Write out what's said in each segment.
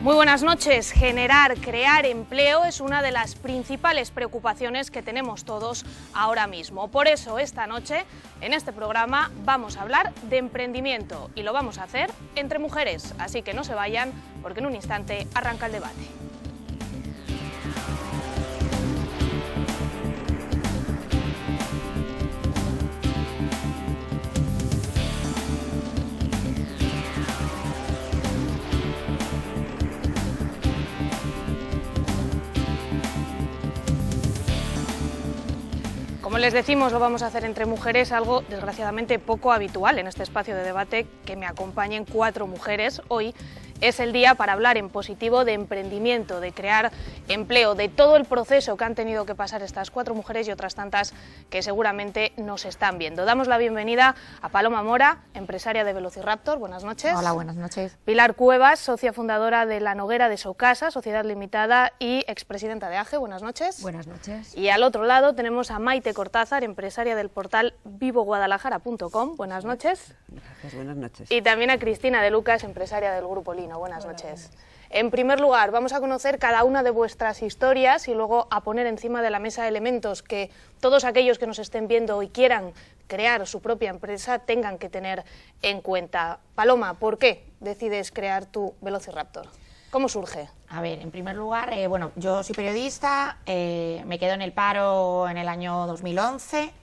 Muy buenas noches. Crear empleo es una de las principales preocupaciones que tenemos todos ahora mismo. Por eso esta noche, en este programa, vamos a hablar de emprendimiento y lo vamos a hacer entre mujeres. Así que no se vayan, porque en un instante arranca el debate. Como les decimos, lo vamos a hacer entre mujeres, algo desgraciadamente poco habitual en este espacio de debate, que me acompañen 4 mujeres. Hoy es el día para hablar en positivo de emprendimiento, de crear empleo, de todo el proceso que han tenido que pasar estas 4 mujeres y otras tantas que seguramente nos están viendo. Damos la bienvenida a Paloma Mora, empresaria de Velociraptor. Buenas noches. Hola, buenas noches. Pilar Cuevas, socia fundadora de La Noguera de Socasa, Sociedad Limitada y expresidenta de AGE. Buenas noches. Buenas noches. Y al otro lado tenemos a Maite Cortázar, empresaria del portal vivoguadalajara.com. Buenas noches. Gracias, buenas noches. Y también a Cristina de Lucas, empresaria del Grupo Lino. Buenas noches. En primer lugar, vamos a conocer cada una de vuestras historias y luego a poner encima de la mesa elementos que todos aquellos que nos estén viendo y quieran crear su propia empresa tengan que tener en cuenta. Paloma, ¿por qué decides crear tu Velociraptor? ¿Cómo surge? A ver, en primer lugar, bueno, yo soy periodista, me quedo en el paro en el año 2011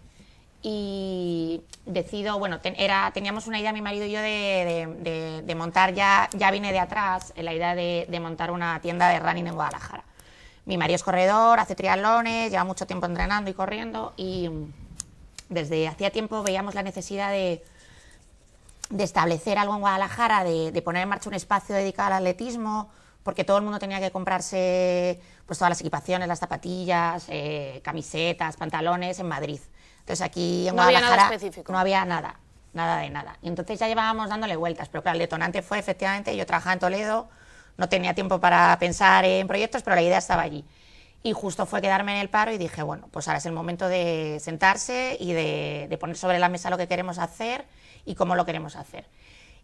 y decido, bueno, teníamos una idea, mi marido y yo, de montar, ya vine de atrás, la idea de montar una tienda de running en Guadalajara. Mi marido es corredor, hace triatlones, lleva mucho tiempo entrenando y corriendo y desde hacía tiempo veíamos la necesidad de establecer algo en Guadalajara, de poner en marcha un espacio dedicado al atletismo, porque todo el mundo tenía que comprarse pues todas las equipaciones, las zapatillas, camisetas, pantalones en Madrid. Entonces aquí en Guadalajara no había nada específico. No había nada de nada. Y entonces ya llevábamos dándole vueltas, pero claro, el detonante fue efectivamente, yo trabajaba en Toledo, no tenía tiempo para pensar en proyectos, pero la idea estaba allí. Y justo fue quedarme en el paro y dije, bueno, pues ahora es el momento de sentarse y de poner sobre la mesa lo que queremos hacer y cómo lo queremos hacer.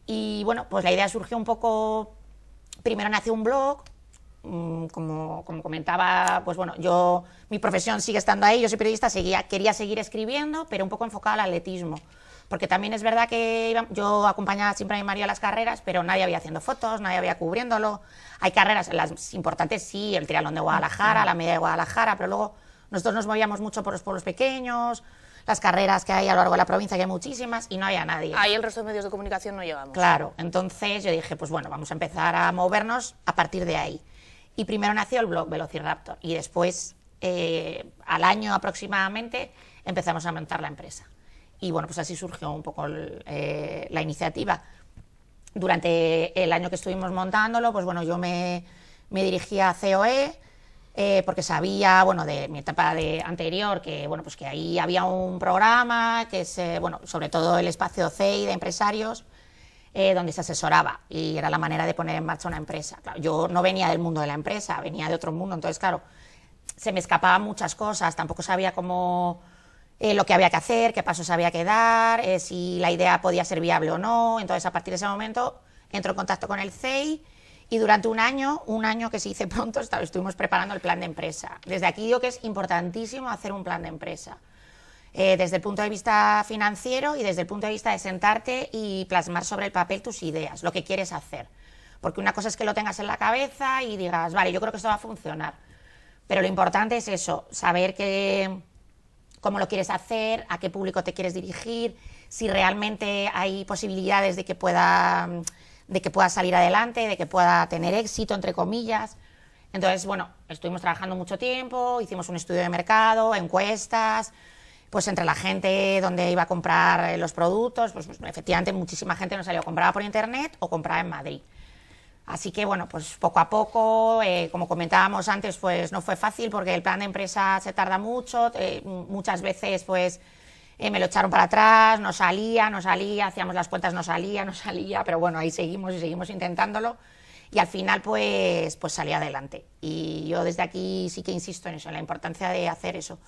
Y bueno, pues la idea surgió un poco, primero nació un blog, como comentaba, pues bueno, mi profesión sigue estando ahí, yo soy periodista, quería seguir escribiendo, pero un poco enfocado al atletismo, porque también es verdad que yo acompañaba siempre a mi marido a las carreras, pero nadie había haciendo fotos, nadie había cubriéndolo. Hay carreras, las importantes sí, el triatlón de Guadalajara, la media de Guadalajara, pero luego nosotros nos movíamos mucho por los pueblos pequeños, las carreras que hay a lo largo de la provincia, que hay muchísimas, y no había nadie. Ahí el resto de medios de comunicación no llegamos. Claro, entonces yo dije, pues bueno, vamos a empezar a movernos a partir de ahí. Y primero nació el blog Velociraptor y después, al año aproximadamente, empezamos a montar la empresa. Y bueno, pues así surgió un poco la iniciativa. Durante el año que estuvimos montándolo, pues bueno, yo me dirigí a COE, porque sabía, bueno, de mi etapa anterior, que bueno, pues que ahí había un programa que es, bueno, sobre todo el espacio CEI de empresarios, donde se asesoraba y era la manera de poner en marcha una empresa. Claro, yo no venía del mundo de la empresa, venía de otro mundo, entonces claro, se me escapaban muchas cosas, tampoco sabía cómo lo que había que hacer, qué pasos había que dar, si la idea podía ser viable o no. Entonces a partir de ese momento entro en contacto con el CEI y durante un año que se hizo pronto, estuvimos preparando el plan de empresa. Desde aquí digo que es importantísimo hacer un plan de empresa. Desde el punto de vista financiero y desde el punto de vista de sentarte y plasmar sobre el papel tus ideas, lo que quieres hacer. Porque una cosa es que lo tengas en la cabeza y digas, vale, yo creo que esto va a funcionar. Pero lo importante es eso, saber cómo lo quieres hacer, a qué público te quieres dirigir, si realmente hay posibilidades de que pueda salir adelante, de que pueda tener éxito, entre comillas. Entonces, bueno, estuvimos trabajando mucho tiempo, hicimos un estudio de mercado, encuestas, pues entre la gente donde iba a comprar los productos, pues efectivamente muchísima gente nos salió, compraba por internet o compraba en Madrid. Así que bueno, pues poco a poco, como comentábamos antes, pues no fue fácil porque el plan de empresa se tarda mucho, muchas veces pues me lo echaron para atrás, no salía, hacíamos las cuentas, no salía, pero bueno, ahí seguimos y seguimos intentándolo y al final pues salí adelante. Y yo desde aquí sí que insisto en eso, en la importancia de hacer eso.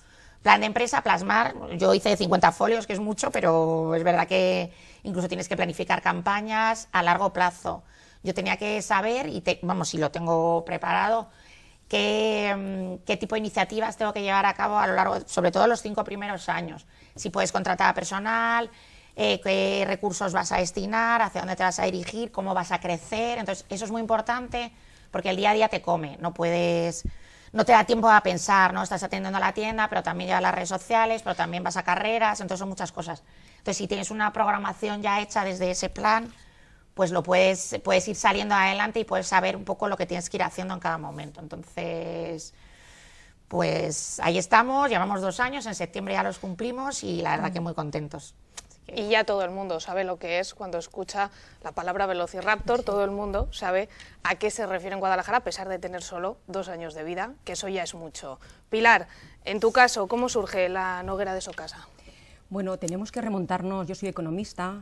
Plan de empresa, plasmar, yo hice 50 folios, que es mucho, pero es verdad que incluso tienes que planificar campañas a largo plazo. Yo tenía que saber, y vamos, si lo tengo preparado, qué tipo de iniciativas tengo que llevar a cabo a lo largo, sobre todo los 5 primeros años. Si puedes contratar a personal, qué recursos vas a destinar, hacia dónde te vas a dirigir, cómo vas a crecer. Entonces, eso es muy importante porque el día a día te come, no te da tiempo a pensar, ¿no? Estás atendiendo a la tienda, pero también llevas las redes sociales, pero también vas a carreras, entonces son muchas cosas. Entonces, si tienes una programación ya hecha desde ese plan, pues puedes ir saliendo adelante y puedes saber un poco lo que tienes que ir haciendo en cada momento. Entonces, pues ahí estamos, llevamos 2 años, en septiembre ya los cumplimos y la verdad que muy contentos. Y ya todo el mundo sabe lo que es cuando escucha la palabra Velociraptor, todo el mundo sabe a qué se refiere en Guadalajara, a pesar de tener solo 2 años de vida, que eso ya es mucho. Pilar, en tu caso, ¿cómo surge la Noguera de Socasa? Bueno, tenemos que remontarnos, yo soy economista,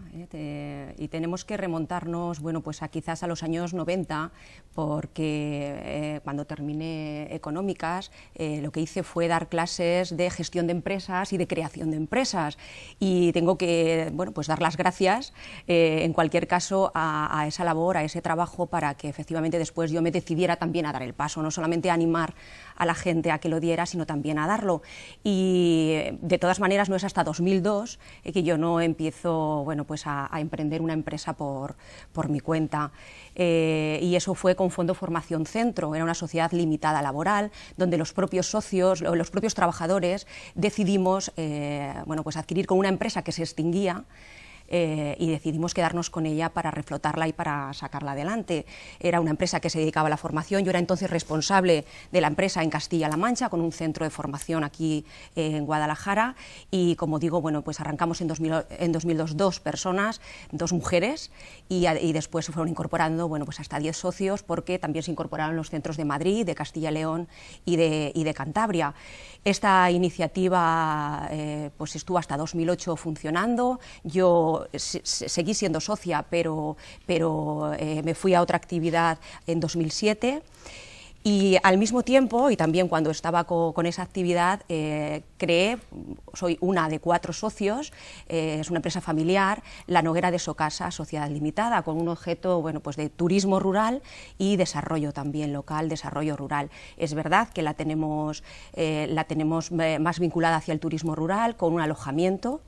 y tenemos que remontarnos, bueno, pues quizás a los años 90, porque cuando terminé económicas, lo que hice fue dar clases de gestión de empresas y de creación de empresas, y tengo que, bueno, pues dar las gracias, en cualquier caso, a esa labor, a ese trabajo, para que efectivamente después yo me decidiera también a dar el paso, no solamente a animar a la gente a que lo diera, sino también a darlo. Y de todas maneras no es hasta 2002 que yo no empiezo, bueno, pues a emprender una empresa por mi cuenta. Y eso fue con Fondo Formación Centro, era una sociedad limitada laboral, donde los propios socios, los propios trabajadores decidimos bueno, pues adquirir con una empresa que se extinguía, y decidimos quedarnos con ella para reflotarla y para sacarla adelante. Era una empresa que se dedicaba a la formación, yo era entonces responsable de la empresa en Castilla-La Mancha, con un centro de formación aquí en Guadalajara, y como digo, bueno, pues arrancamos en 2002 2 personas, 2 mujeres, y después se fueron incorporando, bueno, pues hasta 10 socios, porque también se incorporaron los centros de Madrid, de Castilla y León y de Cantabria. Esta iniciativa pues estuvo hasta 2008 funcionando. Yo seguí siendo socia, pero me fui a otra actividad en 2007, y al mismo tiempo, y también cuando estaba con esa actividad, creé, soy una de 4 socios, es una empresa familiar, la Noguera de Socasa Sociedad Limitada, con un objeto, bueno, pues de turismo rural y desarrollo también local, desarrollo rural. Es verdad que la tenemos más vinculada hacia el turismo rural, con un alojamiento,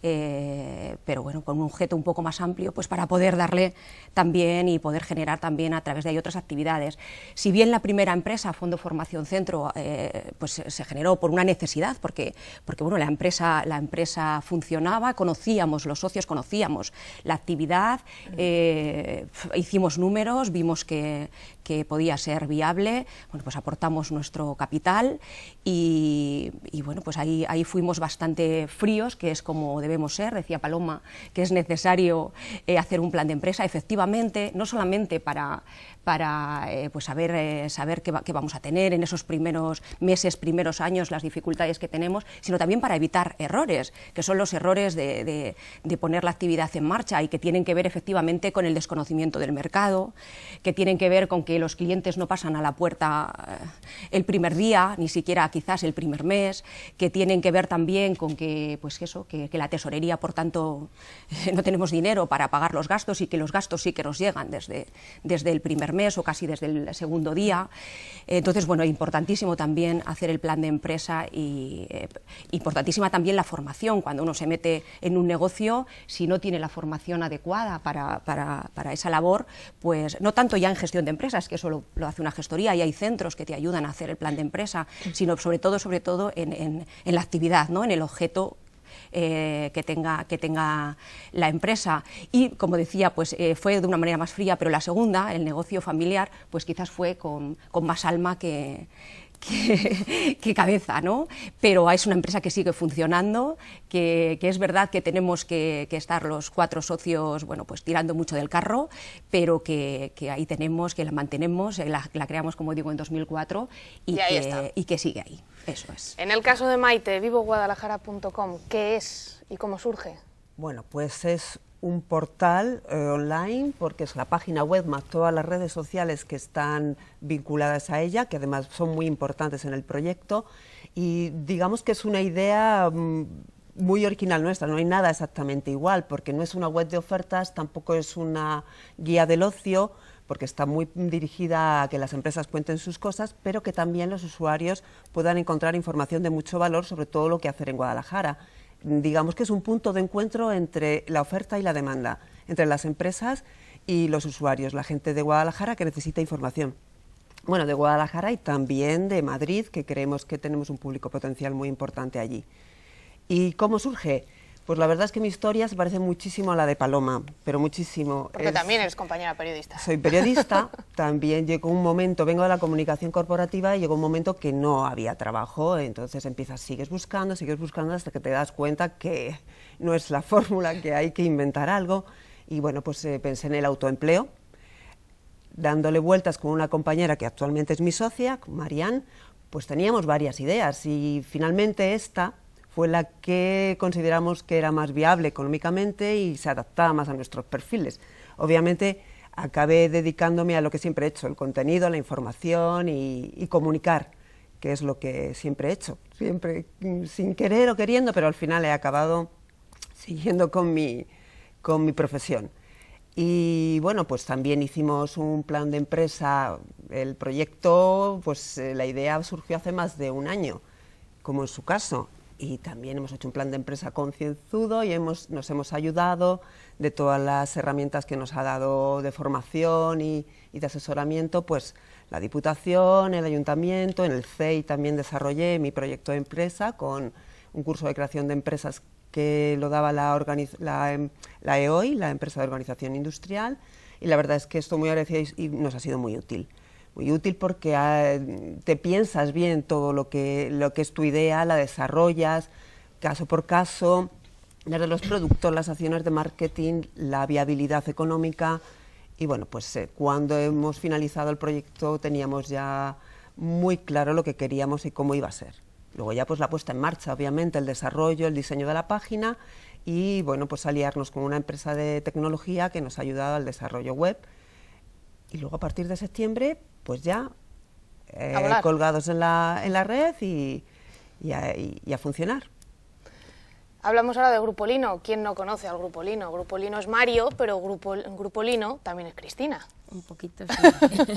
pero bueno, con un objeto un poco más amplio, pues para poder darle también y poder generar también a través de ahí otras actividades. Si bien la primera empresa, Fondo Formación Centro, pues se generó por una necesidad, porque bueno, la empresa funcionaba, los socios conocíamos la actividad, hicimos números, vimos que podía ser viable, bueno, pues aportamos nuestro capital y bueno, pues ahí fuimos bastante fríos, que es como debemos ser. Decía Paloma que es necesario hacer un plan de empresa, efectivamente, no solamente para pues saber qué vamos a tener en esos primeros meses, primeros años, las dificultades que tenemos, sino también para evitar errores, que son los errores de poner la actividad en marcha y que tienen que ver efectivamente con el desconocimiento del mercado, que tienen que ver con que los clientes no pasan a la puerta el primer día, ni siquiera quizás el primer mes, que tienen que ver también con que, pues eso, que la tesorería, por tanto, no tenemos dinero para pagar los gastos y que los gastos sí que nos llegan desde el primer mes o casi desde el segundo día. Entonces, bueno, importantísimo también hacer el plan de empresa y importantísima también la formación. Cuando uno se mete en un negocio, si no tiene la formación adecuada para esa labor, pues no tanto ya en gestión de empresas, que eso lo hace una gestoría y hay centros que te ayudan a hacer el plan de empresa, sino sobre todo en la actividad, ¿no? En el objeto que tenga la empresa. Y como decía, pues fue de una manera más fría, pero la segunda, el negocio familiar, pues quizás fue con más alma que cabeza, ¿no? Pero es una empresa que sigue funcionando, que es verdad que tenemos que estar los 4 socios, bueno, pues tirando mucho del carro, pero que ahí tenemos, que la mantenemos, la creamos, como digo, en 2004 y que sigue ahí. Eso es. En el caso de Maite, vivoguadalajara.com, ¿qué es y cómo surge? Bueno, pues es un portal online, porque es la página web más todas las redes sociales que están vinculadas a ella, que además son muy importantes en el proyecto, y digamos que es una idea muy original nuestra, no hay nada exactamente igual, porque no es una web de ofertas, tampoco es una guía del ocio, porque está muy dirigida a que las empresas cuenten sus cosas, pero que también los usuarios puedan encontrar información de mucho valor sobre todo lo que hacer en Guadalajara. Digamos que es un punto de encuentro entre la oferta y la demanda, entre las empresas y los usuarios, la gente de Guadalajara que necesita información. Bueno, de Guadalajara y también de Madrid, que creemos que tenemos un público potencial muy importante allí. ¿Y cómo surge? Pues la verdad es que mi historia se parece muchísimo a la de Paloma, pero muchísimo. Porque también eres compañera periodista. Soy periodista, también llegó un momento, vengo de la comunicación corporativa y llegó un momento que no había trabajo, entonces sigues buscando hasta que te das cuenta que no es la fórmula, que hay que inventar algo. Y bueno, pues pensé en el autoempleo, dándole vueltas con una compañera que actualmente es mi socia, con Marianne, pues teníamos varias ideas y finalmente esta fue la que consideramos que era más viable económicamente y se adaptaba más a nuestros perfiles. Obviamente acabé dedicándome a lo que siempre he hecho, el contenido, la información y comunicar, que es lo que siempre he hecho, siempre sin querer o queriendo, pero al final he acabado siguiendo con mi profesión. Y bueno, pues también hicimos un plan de empresa, el proyecto, pues la idea surgió hace más de un año, como en su caso. Y también hemos hecho un plan de empresa concienzudo y nos hemos ayudado de todas las herramientas que nos ha dado de formación y de asesoramiento, pues la Diputación, el Ayuntamiento, en el CEI también desarrollé mi proyecto de empresa con un curso de creación de empresas que lo daba la EOI, la Empresa de Organización Industrial, y la verdad es que estoy muy agradecida y nos ha sido muy útil. Muy útil porque te piensas bien todo lo que es tu idea, la desarrollas caso por caso, desde los productos, las acciones de marketing, la viabilidad económica y bueno, pues cuando hemos finalizado el proyecto teníamos ya muy claro lo que queríamos y cómo iba a ser. Luego ya pues la puesta en marcha, obviamente, el desarrollo, el diseño de la página y bueno, pues aliarnos con una empresa de tecnología que nos ha ayudado al desarrollo web. Y luego a partir de septiembre, pues ya colgados en la red y a funcionar. Hablamos ahora de Grupo Lino. ¿Quién no conoce al Grupo Lino? Grupo Lino es Mario, pero Grupo Lino también es Cristina. Un poquito, sí.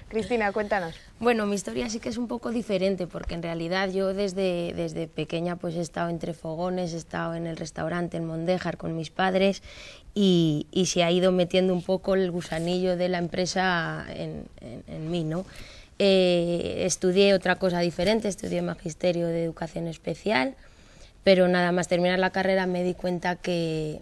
Cristina, cuéntanos. Bueno, mi historia sí que es un poco diferente, porque en realidad yo desde pequeña pues he estado entre fogones, he estado en el restaurante en Mondéjar con mis padres y se ha ido metiendo un poco el gusanillo de la empresa en mí, ¿no? Estudié otra cosa diferente, estudié Magisterio de Educación Especial, pero nada más terminar la carrera me di cuenta que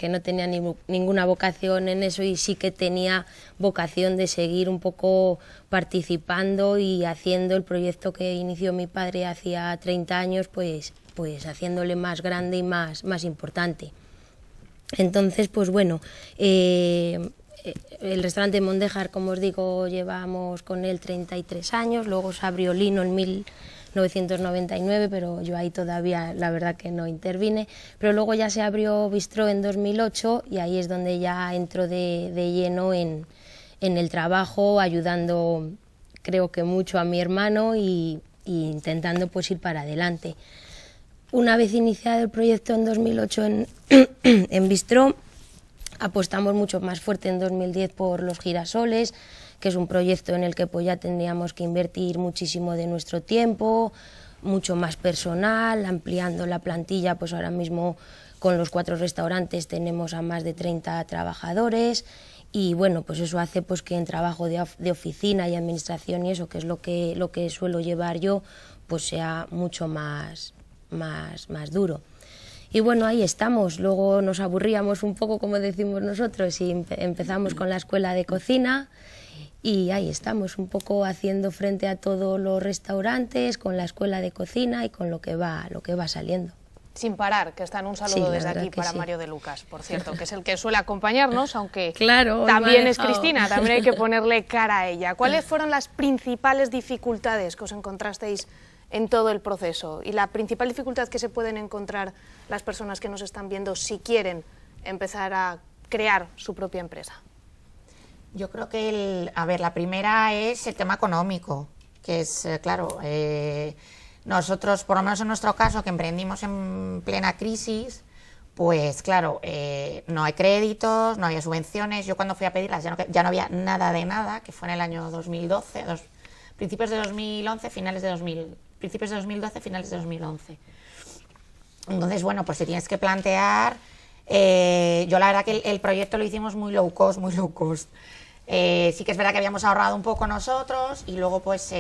no tenía ninguna vocación en eso y sí que tenía vocación de seguir un poco participando y haciendo el proyecto que inició mi padre hacía 30 años, pues haciéndole más grande y más importante. Entonces, pues bueno, el restaurante Mondéjar, como os digo, llevamos con él 33 años, luego se abrió Lino en 1999, pero yo ahí todavía la verdad que no intervine, pero luego ya se abrió Bistró en 2008 y ahí es donde ya entro de lleno en el trabajo, ayudando creo que mucho a mi hermano y intentando pues ir para adelante. Una vez iniciado el proyecto en 2008 en Bistró, apostamos mucho más fuerte en 2010 por Los Girasoles, que es un proyecto en el que pues ya tendríamos que invertir muchísimo de nuestro tiempo, mucho más personal, ampliando la plantilla, pues ahora mismo con los 4 restaurantes tenemos a más de 30 trabajadores y bueno, pues eso hace pues que en trabajo de oficina y administración y eso, que es lo que suelo llevar yo, pues sea mucho más duro. Y bueno, ahí estamos, luego nos aburríamos un poco, como decimos nosotros, y empezamos con la escuela de cocina. Y ahí estamos, un poco haciendo frente a todos los restaurantes, con la escuela de cocina y con lo que va saliendo. Sin parar, que están un saludo desde aquí para Mario de Lucas, por cierto, que es el que suele acompañarnos, aunque claro, también es Cristina, también hay que ponerle cara a ella. ¿Cuáles fueron las principales dificultades que os encontrasteis en todo el proceso? Y la principal dificultad que se pueden encontrar las personas que nos están viendo si quieren empezar a crear su propia empresa. Yo creo que la primera es el tema económico, que es, claro, Nosotros, por lo menos en nuestro caso, que emprendimos en plena crisis, pues claro, no hay créditos, no había subvenciones. Yo cuando fui a pedirlas ya no había nada de nada, que fue en el año 2012, principios de 2011, principios de 2012, finales de 2011. Entonces, bueno, pues te tienes que plantear. Yo la verdad que el proyecto lo hicimos muy low cost, muy low cost. Sí que es verdad que habíamos ahorrado un poco nosotros y luego pues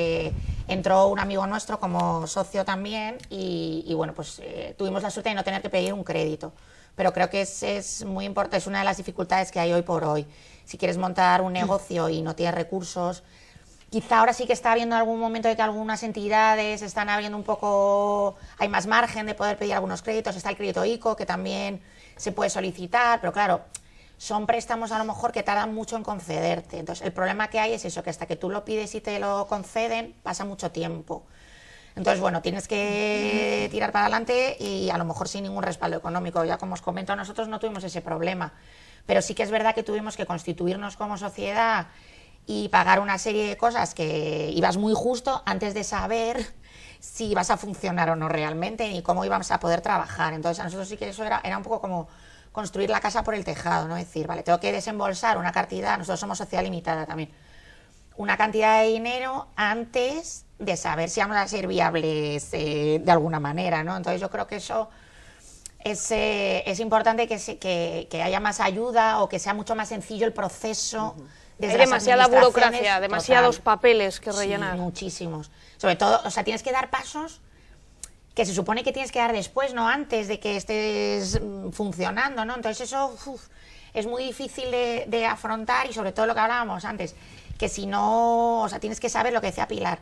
entró un amigo nuestro como socio también y bueno, pues tuvimos la suerte de no tener que pedir un crédito. Pero creo que es muy importante, es una de las dificultades que hay hoy por hoy. Si quieres montar un negocio y no tienes recursos, quizá ahora sí que está habiendo algún momento de que algunas entidades están abriendo un poco, hay más margen de poder pedir algunos créditos, está el crédito ICO que también se puede solicitar, pero claro, son préstamos a lo mejor que tardan mucho en concederte. Entonces el problema que hay es eso, que hasta que tú lo pides y te lo conceden pasa mucho tiempo. Entonces, bueno, tienes que tirar para adelante y a lo mejor sin ningún respaldo económico. Ya como os comento, nosotros no tuvimos ese problema, pero sí que es verdad que tuvimos que constituirnos como sociedad y pagar una serie de cosas que ibas muy justo antes de saber si ibas a funcionar o no realmente ni cómo íbamos a poder trabajar. Entonces a nosotros sí que eso era un poco como construir la casa por el tejado, ¿no? Es decir, vale, tengo que desembolsar una cantidad, nosotros somos sociedad limitada también, una cantidad de dinero antes de saber si vamos a ser viables de alguna manera, ¿no? Entonces yo creo que eso es importante que haya más ayuda o que sea mucho más sencillo el proceso. Hay demasiada burocracia, demasiados papeles que rellenar. Sí, muchísimos. Sobre todo, o sea, tienes que dar pasos que se supone que tienes que dar después, no antes de que estés funcionando, ¿no? Entonces eso es muy difícil de afrontar y sobre todo lo que hablábamos antes, que si no, o sea, tienes que saber lo que decía Pilar,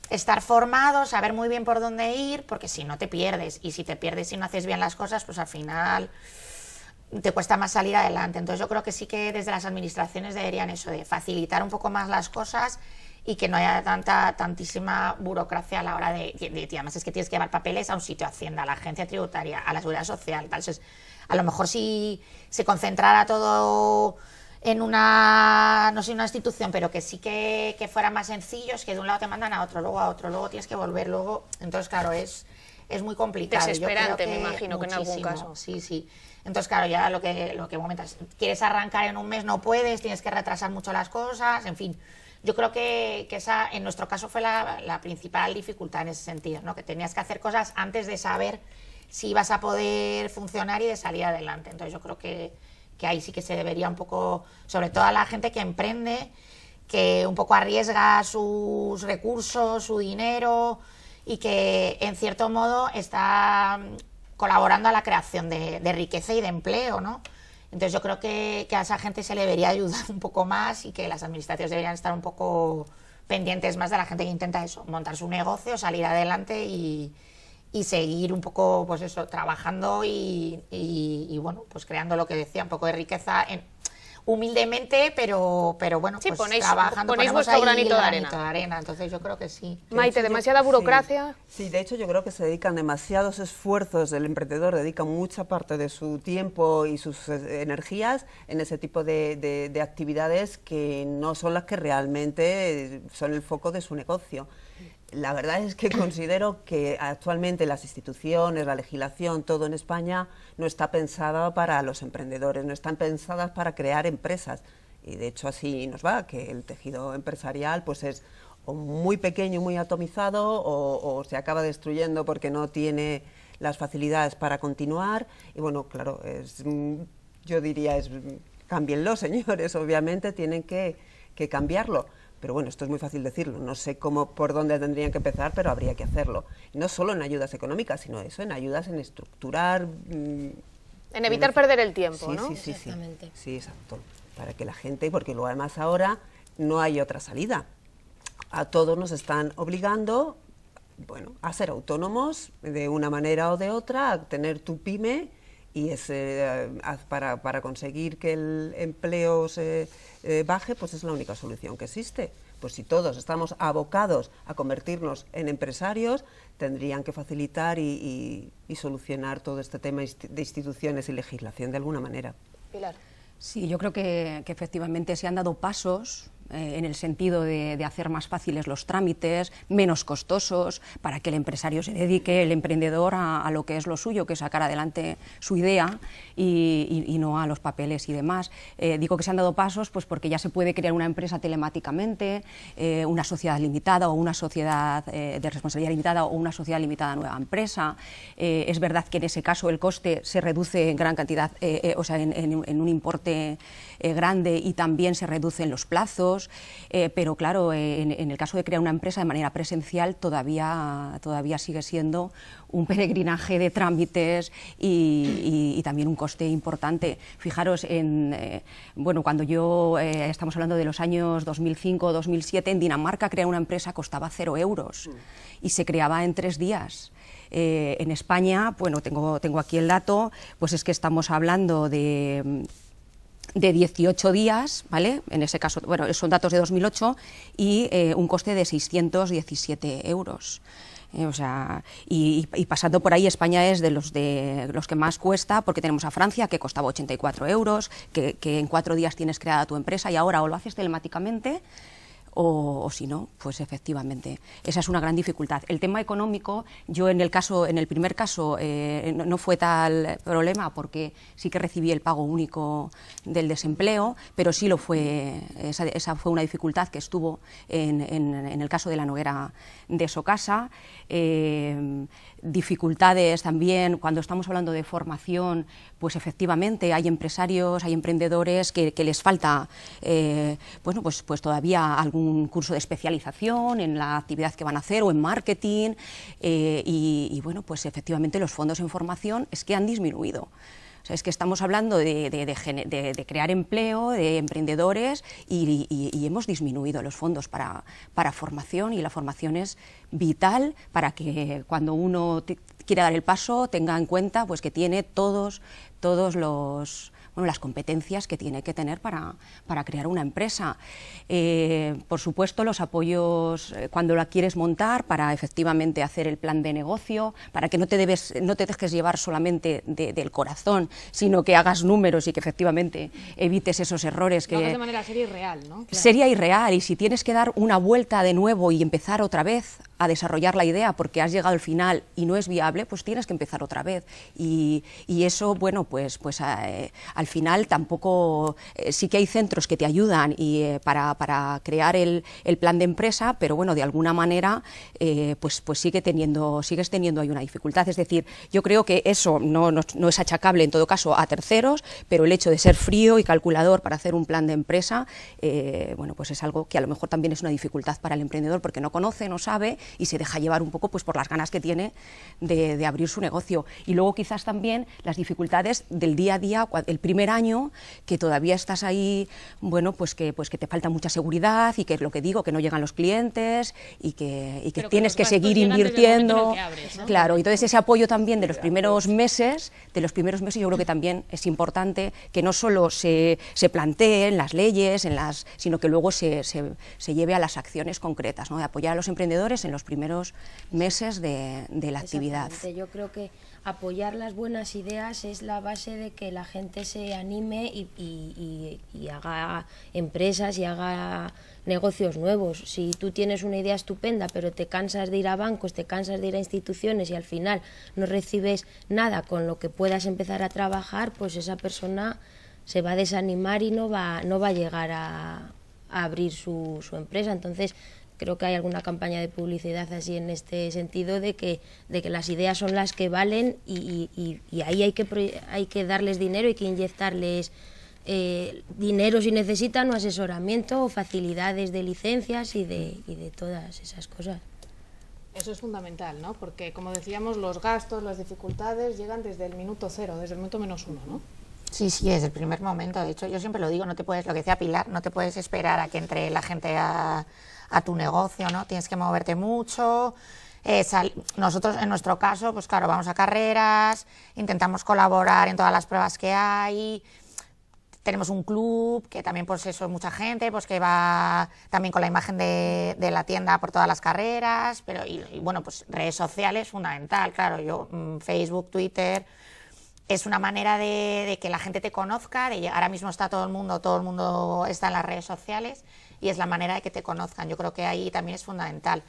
estar formado, saber muy bien por dónde ir, porque si no te pierdes, y si te pierdes y no haces bien las cosas, pues al final te cuesta más salir adelante. Entonces yo creo que sí que desde las administraciones deberían eso, de facilitar un poco más las cosas y que no haya tantísima burocracia a la hora de además es que tienes que llevar papeles a un sitio, a Hacienda, a la agencia tributaria, a la Seguridad Social, tal. Entonces, a lo mejor si se concentrara todo en una, no sé, una institución, pero que sí que fuera más sencillo, es que de un lado te mandan a otro, luego tienes que volver, luego, entonces claro, es muy complicado. Desesperante, me imagino que en algún caso. Sí, sí. Entonces, claro, ya lo que comentas, quieres arrancar en un mes, no puedes, tienes que retrasar mucho las cosas, en fin. Yo creo que esa, en nuestro caso, fue la principal dificultad en ese sentido, ¿no? Que tenías que hacer cosas antes de saber si ibas a poder funcionar y de salir adelante. Entonces, yo creo que ahí sí que se debería un poco, sobre todo a la gente que emprende, que un poco arriesga sus recursos, su dinero y que, en cierto modo, está colaborando a la creación de riqueza y de empleo, ¿no? Entonces yo creo que a esa gente se le debería ayudar un poco más y que las administraciones deberían estar un poco pendientes más de la gente que intenta eso, montar su negocio, salir adelante y seguir un poco, pues eso, trabajando y bueno, pues creando lo que decía, un poco de riqueza humildemente, pero bueno, sí, pues trabajando, ponéis ponemos vuestro ahí granito de arena. Entonces yo creo que sí. Maite, demasiada burocracia. Sí, de hecho yo creo que se dedican demasiados esfuerzos, el emprendedor dedica mucha parte de su tiempo y sus energías en ese tipo de actividades que no son las que realmente son el foco de su negocio. La verdad es que considero que actualmente las instituciones, la legislación, todo en España no está pensada para los emprendedores, no están pensadas para crear empresas. Y de hecho así nos va, que el tejido empresarial pues es o muy pequeño, muy atomizado, o se acaba destruyendo porque no tiene las facilidades para continuar. Y bueno, claro, yo diría, cámbienlo, señores, obviamente tienen que cambiarlo. Pero bueno, esto es muy fácil decirlo, no sé por dónde tendrían que empezar, pero habría que hacerlo. Y no solo en ayudas económicas, sino eso, en ayudas en estructurar... en evitar perder el tiempo, sí, ¿no? Sí, Exactamente. Sí, exacto. Para que la gente, porque luego además ahora no hay otra salida. A todos nos están obligando, bueno, a ser autónomos de una manera o de otra, a tener tu pyme, y para conseguir que el empleo se baje, pues es la única solución que existe. Pues si todos estamos abocados a convertirnos en empresarios, tendrían que facilitar y solucionar todo este tema de instituciones y legislación de alguna manera. Pilar. Sí, yo creo que efectivamente se han dado pasos en el sentido de hacer más fáciles los trámites, menos costosos, para que el empresario se dedique, el emprendedor, a lo que es lo suyo, que es sacar adelante su idea y no a los papeles y demás. Digo que se han dado pasos pues porque ya se puede crear una empresa telemáticamente, una sociedad limitada o una sociedad de responsabilidad limitada o una sociedad limitada nueva empresa. Es verdad que en ese caso el coste se reduce en gran cantidad, o sea, en un importe grande, y también se reducen los plazos, pero claro, en el caso de crear una empresa de manera presencial todavía sigue siendo un peregrinaje de trámites y también un coste importante. Fijaros, bueno, cuando estamos hablando de los años 2005-2007, en Dinamarca crear una empresa costaba 0 euros y se creaba en 3 días. En España, bueno, tengo aquí el dato, pues es que estamos hablando de 18 días, ¿vale? En ese caso, bueno, son datos de 2008, y un coste de 617 euros. O sea, y pasando por ahí, España es de los que más cuesta, porque tenemos a Francia, que costaba 84 euros, que en 4 días tienes creada tu empresa, y ahora o lo haces telemáticamente, o si no, pues efectivamente, esa es una gran dificultad. El tema económico, yo en el primer caso no fue tal problema, porque sí que recibí el pago único del desempleo, pero sí lo fue, esa fue una dificultad que estuvo en el caso de la Noguera de Socasa. Dificultades también cuando estamos hablando de formación, pues efectivamente hay empresarios, hay emprendedores que les falta bueno, pues todavía algún curso de especialización en la actividad que van a hacer o en marketing, y bueno, pues efectivamente los fondos en formación es que han disminuido. O sea, es que estamos hablando de crear empleo, de emprendedores, y hemos disminuido los fondos para formación, y la formación es vital para que cuando uno quiera dar el paso tenga en cuenta pues que tiene todos las competencias que tiene que tener para crear una empresa. Por supuesto, los apoyos cuando la quieres montar, para efectivamente hacer el plan de negocio, para que no te dejes llevar solamente del corazón, sino que hagas números y que efectivamente evites esos errores que... Lo hagas de manera seria y real, ¿no? Claro. Seria y real, y si tienes que dar una vuelta de nuevo y empezar otra vez a desarrollar la idea porque has llegado al final y no es viable, pues tienes que empezar otra vez. Y eso, bueno, pues al final tampoco, sí que hay centros que te ayudan para crear el plan de empresa, pero bueno, de alguna manera pues sigues teniendo ahí una dificultad. Es decir, yo creo que eso no es achacable en todo caso a terceros, pero el hecho de ser frío y calculador para hacer un plan de empresa, bueno, pues es algo que a lo mejor también es una dificultad para el emprendedor, porque no conoce, no sabe, y se deja llevar un poco pues por las ganas que tiene de abrir su negocio. Y luego quizás también las dificultades del día a día, el primer año, que todavía estás ahí, bueno, pues que te falta mucha seguridad, y que es lo que digo, que no llegan los clientes, y que tienes que seguir invirtiendo. Abres, ¿no? Claro, entonces ese apoyo también de los primeros meses, yo creo que también es importante que no solo se planteen las leyes, sino que luego se lleve a las acciones concretas, ¿no? De apoyar a los emprendedores en los primeros meses de la actividad. Yo creo que apoyar las buenas ideas es la base de que la gente se anime y haga empresas y haga negocios nuevos. Si tú tienes una idea estupenda, pero te cansas de ir a bancos, te cansas de ir a instituciones, y al final no recibes nada con lo que puedas empezar a trabajar, pues esa persona se va a desanimar y no va a llegar a abrir su empresa. Entonces, creo que hay alguna campaña de publicidad así en este sentido, de que las ideas son las que valen, y ahí hay que darles dinero, hay que inyectarles dinero si necesitan, o asesoramiento, o facilidades de licencias y de todas esas cosas. Eso es fundamental, ¿no? Porque, como decíamos, los gastos, las dificultades llegan desde el minuto cero, desde el minuto -1, ¿no? Sí, es el primer momento. De hecho, yo siempre lo digo, lo que decía Pilar, no te puedes esperar a que entre la gente a tu negocio, ¿no? Tienes que moverte mucho. Nosotros, en nuestro caso, pues claro, vamos a carreras, intentamos colaborar en todas las pruebas que hay. Tenemos un club que también, pues eso, mucha gente pues que va también con la imagen de la tienda por todas las carreras, pero y bueno, pues redes sociales, fundamental, claro, yo Facebook, Twitter, es una manera de que la gente te conozca, ahora mismo está todo el mundo está en las redes sociales y es la manera de que te conozcan. Yo creo que ahí también es fundamental.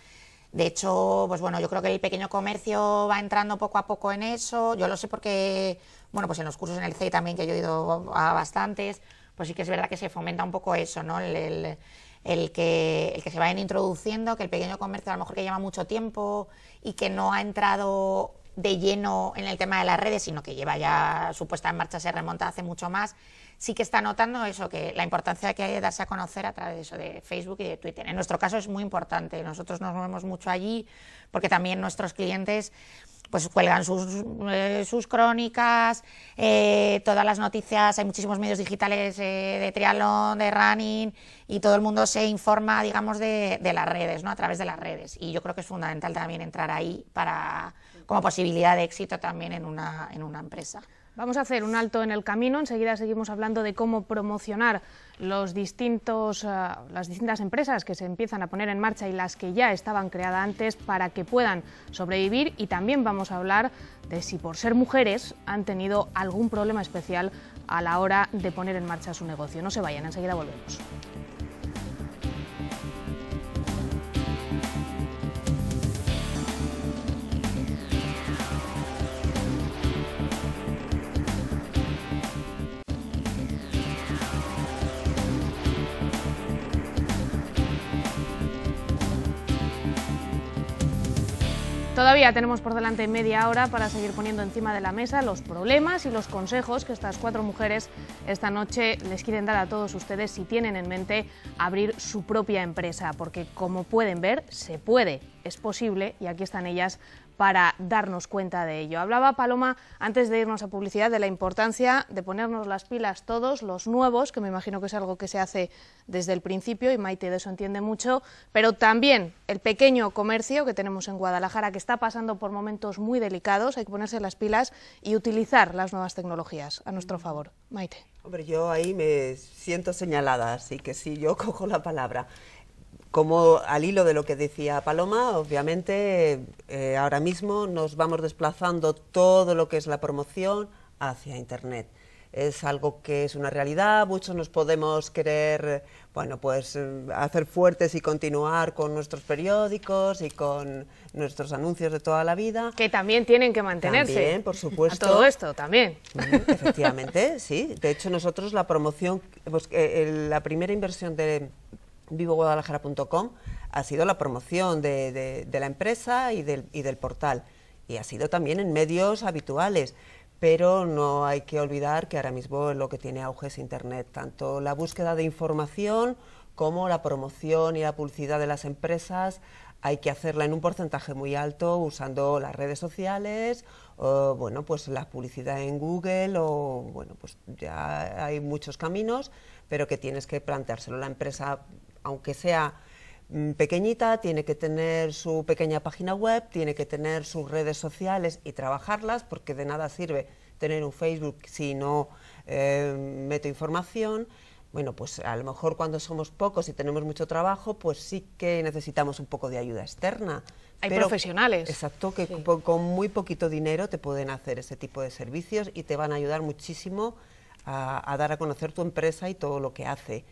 De hecho, pues bueno, yo creo que el pequeño comercio va entrando poco a poco en eso. Yo lo sé porque, bueno, pues en los cursos en el CEI también, que yo he ido a bastantes, pues sí que es verdad que se fomenta un poco eso, ¿no? El que se vayan introduciendo, que el pequeño comercio a lo mejor que lleva mucho tiempo y que no ha entrado de lleno en el tema de las redes, sino que lleva ya su puesta en marcha, se remonta hace mucho más, sí que está notando eso, que la importancia que hay de darse a conocer a través de eso, de Facebook y de Twitter. En nuestro caso es muy importante, nosotros nos movemos mucho allí porque también nuestros clientes pues cuelgan sus crónicas, todas las noticias, hay muchísimos medios digitales de triatlón, de running, y todo el mundo se informa, digamos, de las redes, ¿no? A través de las redes. Y yo creo que es fundamental también entrar ahí como posibilidad de éxito también en una empresa. Vamos a hacer un alto en el camino, enseguida seguimos hablando de cómo promocionar las distintas empresas que se empiezan a poner en marcha y las que ya estaban creadas antes para que puedan sobrevivir, y también vamos a hablar de si por ser mujeres han tenido algún problema especial a la hora de poner en marcha su negocio. No se vayan, enseguida volvemos. Todavía tenemos por delante media hora para seguir poniendo encima de la mesa los problemas y los consejos que estas 4 mujeres esta noche les quieren dar a todos ustedes si tienen en mente abrir su propia empresa, porque como pueden ver, se puede, es posible, y aquí están ellas para darnos cuenta de ello. Hablaba Paloma, antes de irnos a publicidad, de la importancia de ponernos las pilas todos, los nuevos, que me imagino que es algo que se hace desde el principio, y Maite de eso entiende mucho, pero también el pequeño comercio que tenemos en Guadalajara, que está pasando por momentos muy delicados, hay que ponerse las pilas y utilizar las nuevas tecnologías a nuestro favor. Maite. Hombre, yo ahí me siento señalada, así que sí, yo cojo la palabra. Como al hilo de lo que decía Paloma, obviamente ahora mismo nos vamos desplazando todo lo que es la promoción hacia Internet. Es algo que es una realidad, muchos nos podemos querer, bueno, pues hacer fuertes y continuar con nuestros periódicos y con nuestros anuncios de toda la vida. Que también tienen que mantenerse. También, por supuesto. A todo esto, también. Efectivamente, sí. De hecho, nosotros la promoción, pues, la primera inversión de vivoguadalajara.com ha sido la promoción de la empresa y del portal, y ha sido también en medios habituales, pero no hay que olvidar que ahora mismo lo que tiene auge es Internet, tanto la búsqueda de información como la promoción y la publicidad de las empresas. Hay que hacerla en un porcentaje muy alto usando las redes sociales, o bueno, pues la publicidad en Google, o bueno, pues ya hay muchos caminos, pero que tienes que planteárselo. La empresa, aunque sea pequeñita, tiene que tener su pequeña página web, tiene que tener sus redes sociales y trabajarlas, porque de nada sirve tener un Facebook si no meto información. Bueno, pues a lo mejor cuando somos pocos y tenemos mucho trabajo, pues sí que necesitamos un poco de ayuda externa. Hay profesionales. Exacto, que sí, con muy poquito dinero te pueden hacer ese tipo de servicios y te van a ayudar muchísimo a dar a conocer tu empresa y todo lo que hace.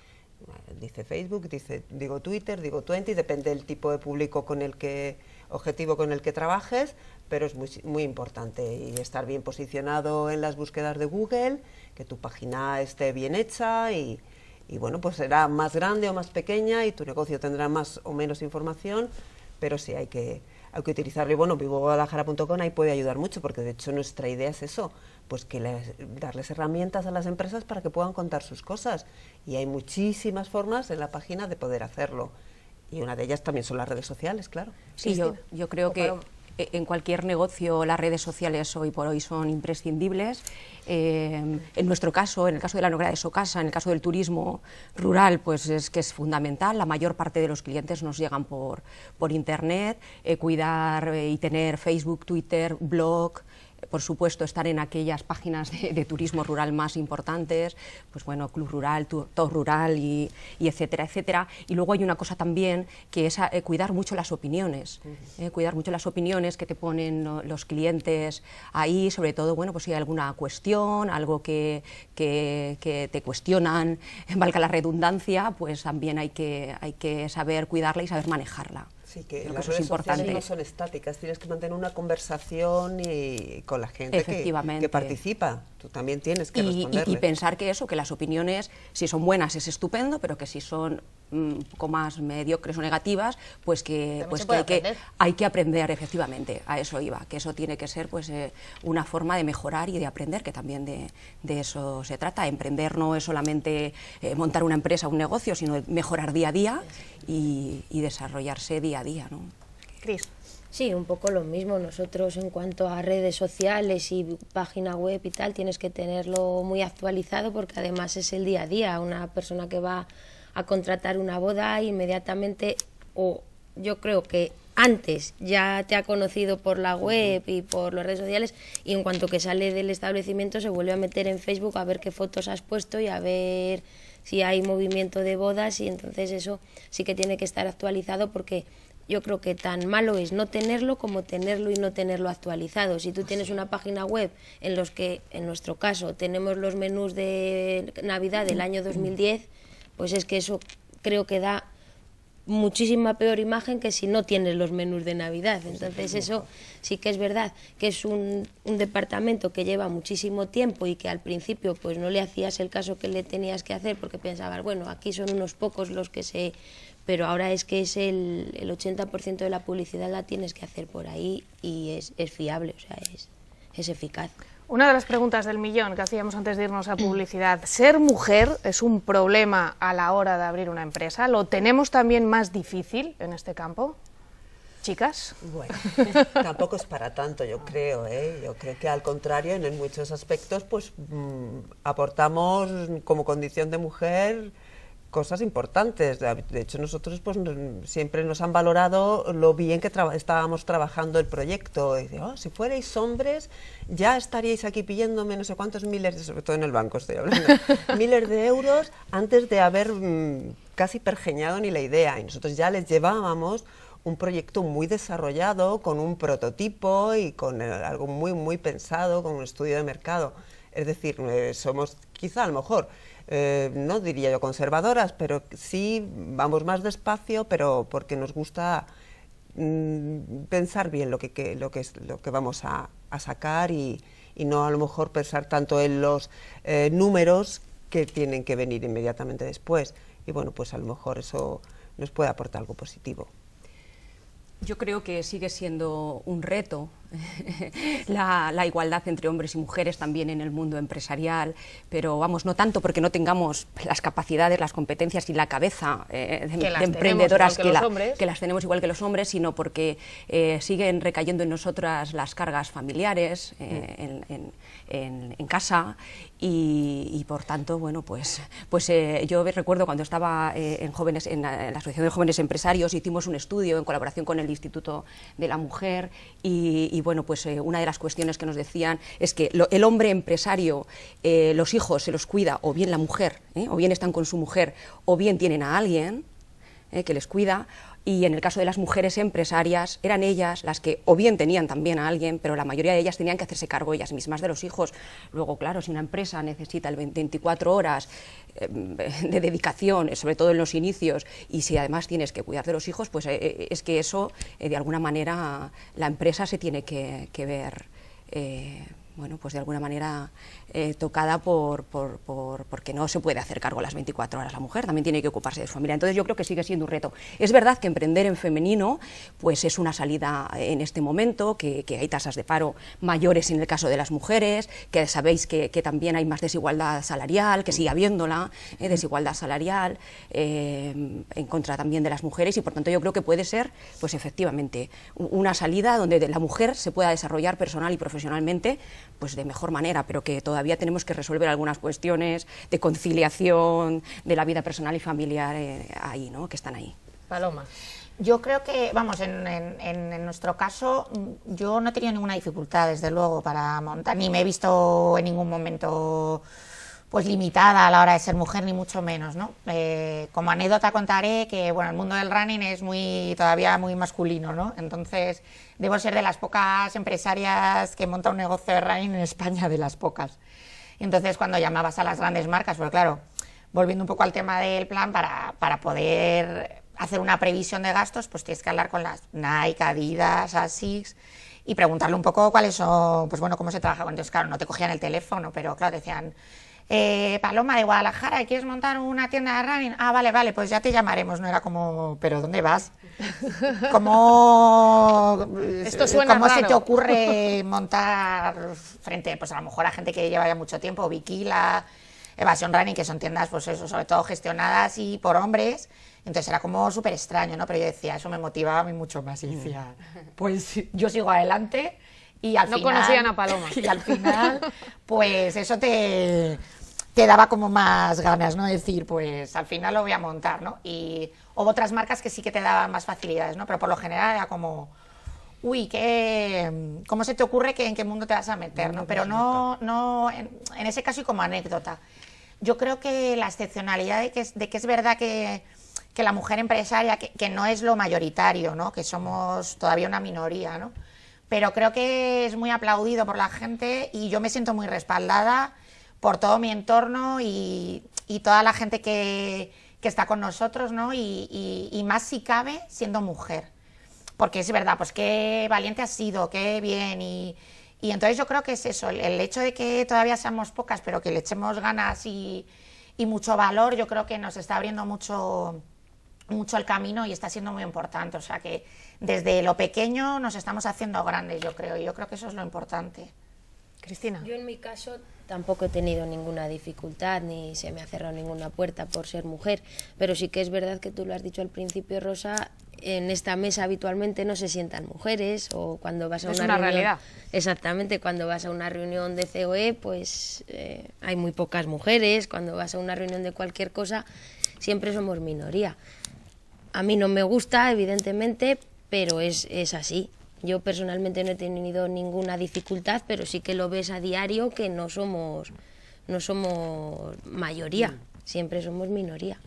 Dice Facebook, digo Twitter, digo Twenty, depende del tipo de público objetivo con el que trabajes, pero es muy importante, y estar bien posicionado en las búsquedas de Google, que tu página esté bien hecha y bueno, pues será más grande o más pequeña y tu negocio tendrá más o menos información, pero sí hay que utilizarlo. Y bueno, vivoguadalajara.com ahí puede ayudar mucho, porque de hecho nuestra idea es eso, pues que darles herramientas a las empresas para que puedan contar sus cosas, y hay muchísimas formas en la página de poder hacerlo, y una de ellas también son las redes sociales, claro. Sí, yo creo que en cualquier negocio las redes sociales hoy por hoy son imprescindibles. En nuestro caso, en el caso de la Noguera de Socasa, en el caso del turismo rural, pues es que es fundamental. La mayor parte de los clientes nos llegan por Internet. Cuidar y tener Facebook, Twitter, blog, por supuesto, estar en aquellas páginas de turismo rural más importantes, pues bueno, Club Rural, Todo Rural y etcétera, etcétera. Y luego hay una cosa también que es cuidar mucho las opiniones, cuidar mucho las opiniones que te ponen los clientes ahí, sobre todo, bueno, pues si hay alguna cuestión, algo que te cuestionan, valga la redundancia, pues también hay que saber cuidarla y saber manejarla. Sí, que Creo las que eso es redes sociales importante. no son estáticas, tienes que mantener una conversación y con la gente que participa. Tú también tienes que responderles. Y pensar que eso, que las opiniones, si son buenas es estupendo, pero que si son un poco más mediocres o negativas, pues que hay que aprender, efectivamente, a eso iba, que eso tiene que ser pues una forma de mejorar y de aprender, que también de eso se trata. Emprender no es solamente montar una empresa, un negocio, sino mejorar día a día y desarrollarse día a día, ¿no? Cris. Sí, un poco lo mismo. Nosotros, en cuanto a redes sociales y página web y tal, tienes que tenerlo muy actualizado, porque además es el día a día. Una persona que va a contratar una boda inmediatamente, o yo creo que antes ya te ha conocido por la web y por las redes sociales, y en cuanto que sale del establecimiento se vuelve a meter en Facebook a ver qué fotos has puesto y a ver si hay movimiento de bodas, y entonces eso sí que tiene que estar actualizado, porque yo creo que tan malo es no tenerlo como tenerlo y no tenerlo actualizado. Si tú tienes una página web en los que, en nuestro caso, tenemos los menús de Navidad del año 2010, pues es que eso creo que da muchísima peor imagen que si no tienes los menús de Navidad. Entonces eso sí que es verdad que es un departamento que lleva muchísimo tiempo y que al principio pues no le hacías el caso que le tenías que hacer, porque pensabas, bueno, aquí son unos pocos los que se... Pero ahora es que es el 80% de la publicidad la tienes que hacer por ahí y es fiable, o sea, es eficaz. Una de las preguntas del millón que hacíamos antes de irnos a publicidad, ¿ser mujer es un problema a la hora de abrir una empresa? ¿Lo tenemos también más difícil en este campo? Chicas. Bueno, tampoco es para tanto, yo creo, ¿eh? Yo creo que al contrario, en muchos aspectos, pues aportamos como condición de mujer cosas importantes. De hecho, nosotros pues siempre nos han valorado lo bien que estábamos trabajando el proyecto. Y dice, si fuerais hombres, ya estaríais aquí pidiéndome no sé cuántos miles, sobre todo en el banco estoy hablando, miles de euros antes de haber casi pergeñado ni la idea. Y nosotros ya les llevábamos un proyecto muy desarrollado, con un prototipo y con algo muy, muy pensado, con un estudio de mercado. Es decir, somos quizá a lo mejor... no diría yo conservadoras, pero sí vamos más despacio, pero porque nos gusta pensar bien lo que vamos a sacar y no a lo mejor pensar tanto en los números que tienen que venir inmediatamente después. Y bueno, pues a lo mejor eso nos puede aportar algo positivo. Yo creo que sigue siendo un reto la igualdad entre hombres y mujeres también en el mundo empresarial, pero vamos, no tanto porque no tengamos las capacidades, las competencias y la cabeza de emprendedoras que las tenemos igual que los hombres, sino porque siguen recayendo en nosotras las cargas familiares en casa y por tanto, bueno, pues yo recuerdo cuando estaba en la Asociación de Jóvenes Empresarios, hicimos un estudio en colaboración con el Instituto de la Mujer y bueno, pues una de las cuestiones que nos decían es que el hombre empresario, los hijos se los cuida o bien la mujer, o bien están con su mujer, o bien tienen a alguien que les cuida, y en el caso de las mujeres empresarias eran ellas las que o bien tenían también a alguien, pero la mayoría de ellas tenían que hacerse cargo ellas mismas de los hijos. Luego, claro, si una empresa necesita 24 horas de dedicación, sobre todo en los inicios, y si además tienes que cuidar de los hijos, pues es que eso, de alguna manera, la empresa se tiene que ver, bueno, pues de alguna manera tocada porque no se puede hacer cargo las 24 horas la mujer, también tiene que ocuparse de su familia. Entonces yo creo que sigue siendo un reto. Es verdad que emprender en femenino pues es una salida en este momento, que hay tasas de paro mayores en el caso de las mujeres, que sabéis que también hay más desigualdad salarial, que sigue habiéndola, desigualdad salarial en contra también de las mujeres, y por tanto yo creo que puede ser pues efectivamente una salida donde la mujer se pueda desarrollar personal y profesionalmente pues de mejor manera, pero que todavía tenemos que resolver algunas cuestiones de conciliación de la vida personal y familiar ahí, ¿no?, que están ahí. Paloma. Yo creo que, vamos, en nuestro caso, yo no he tenido ninguna dificultad, desde luego, para montar, ni me he visto en ningún momento pues limitada a la hora de ser mujer, ni mucho menos, ¿no? Como anécdota contaré que, bueno, el mundo del running es todavía muy masculino, ¿no? Entonces, debo ser de las pocas empresarias que monta un negocio de running en España, de las pocas. Entonces, cuando llamabas a las grandes marcas, pues claro, volviendo un poco al tema del plan, para poder hacer una previsión de gastos, pues tienes que hablar con las Nike, Adidas, Asics y preguntarle un poco cuáles son, pues bueno, cómo se trabaja. Entonces, claro, no te cogían el teléfono, pero claro, decían, Paloma de Guadalajara, ¿quieres montar una tienda de running? Ah, vale, pues ya te llamaremos. No era como, ¿pero dónde vas? Esto suena ¿Cómo raro. se te ocurre montar frente, pues a lo mejor a gente que lleva ya mucho tiempo, Bikila, Evasion Running, que son tiendas, pues eso, sobre todo gestionadas y por hombres? Entonces era como súper extraño, ¿no? Pero yo decía, eso me motivaba a mí mucho más. Y decía, pues yo sigo adelante y al No final... conocían a Paloma. Y al final, pues eso te daba como más ganas, ¿no? Decir, pues al final lo voy a montar, ¿no? Y hubo otras marcas que sí que te daban más facilidades, ¿no? Pero por lo general era como, uy, ¿cómo se te ocurre en qué mundo te vas a meter, ¿no? Pero no en ese caso y como anécdota. Yo creo que la excepcionalidad de que es verdad que la mujer empresaria, que no es lo mayoritario, ¿no? Que somos todavía una minoría, ¿no? Pero creo que es muy aplaudido por la gente y yo me siento muy respaldada por todo mi entorno y toda la gente que está con nosotros, ¿no? Y más si cabe siendo mujer. Porque es verdad, pues qué valiente has sido, qué bien. Y entonces yo creo que es eso, el hecho de que todavía seamos pocas, pero que le echemos ganas y mucho valor, yo creo que nos está abriendo mucho el camino y está siendo muy importante. O sea que desde lo pequeño nos estamos haciendo grandes, yo creo, y yo creo que eso es lo importante. Cristina. Yo en mi caso tampoco he tenido ninguna dificultad ni se me ha cerrado ninguna puerta por ser mujer, pero sí que es verdad que tú lo has dicho al principio, Rosa, en esta mesa habitualmente no se sientan mujeres, o cuando vas a Es una una reunión, realidad. exactamente, cuando vas a una reunión de COE pues hay muy pocas mujeres, cuando vas a una reunión de cualquier cosa siempre somos minoría. A mí no me gusta, evidentemente, pero es así. Yo personalmente no he tenido ninguna dificultad, pero sí que lo ves a diario que no somos mayoría, siempre somos minoría.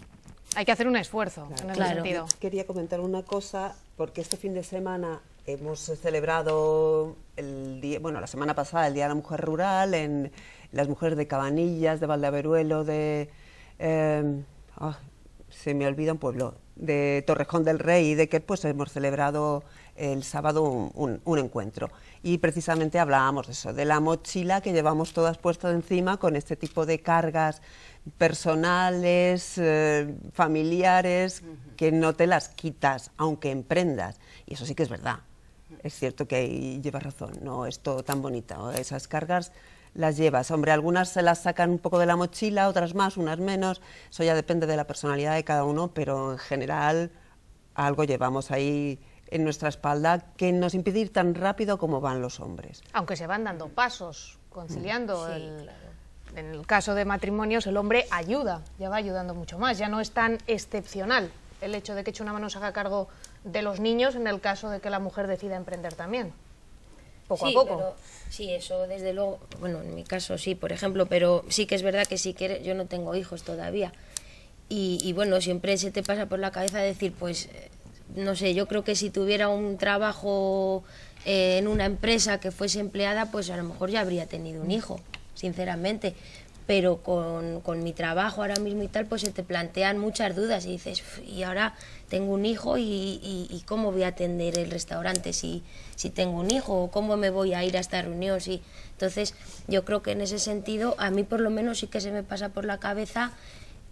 Hay que hacer un esfuerzo en ese Claro. sentido. Quería comentar una cosa, porque este fin de semana hemos celebrado la semana pasada, el Día de la Mujer Rural, en las mujeres de Cabanillas, de Valdeaveruelo, se me olvida un pueblo, de Torrejón del Rey y de que pues hemos celebrado el sábado un encuentro. Y precisamente hablábamos de eso, de la mochila que llevamos todas puestas encima con este tipo de cargas personales, familiares, que no te las quitas, aunque emprendas. Y eso sí que es verdad. Es cierto que ahí llevas razón, no es todo tan bonito. Esas cargas las llevas. Hombre, algunas se las sacan un poco de la mochila, otras más, unas menos. Eso ya depende de la personalidad de cada uno, pero en general algo llevamos ahí en nuestra espalda que nos impide ir tan rápido como van los hombres. Aunque se van dando pasos, conciliando. Sí, En el caso de matrimonios, el hombre ayuda, ya va ayudando mucho más, ya no es tan excepcional el hecho de que Echa una mano se haga cargo de los niños en el caso de que la mujer decida emprender también. Poco Sí, a poco. pero sí, eso desde luego, bueno, en mi caso sí, por ejemplo, pero sí que es verdad que sí que yo no tengo hijos todavía. Y bueno, siempre se te pasa por la cabeza decir, pues, no sé, yo creo que si tuviera un trabajo en una empresa que fuese empleada, pues a lo mejor ya habría tenido un hijo, sinceramente. Pero con mi trabajo ahora mismo y tal, pues se te plantean muchas dudas y dices, y ahora tengo un hijo y ¿cómo voy a atender el restaurante si tengo un hijo? ¿O cómo me voy a ir a esta reunión? Entonces, yo creo que en ese sentido, a mí por lo menos sí que se me pasa por la cabeza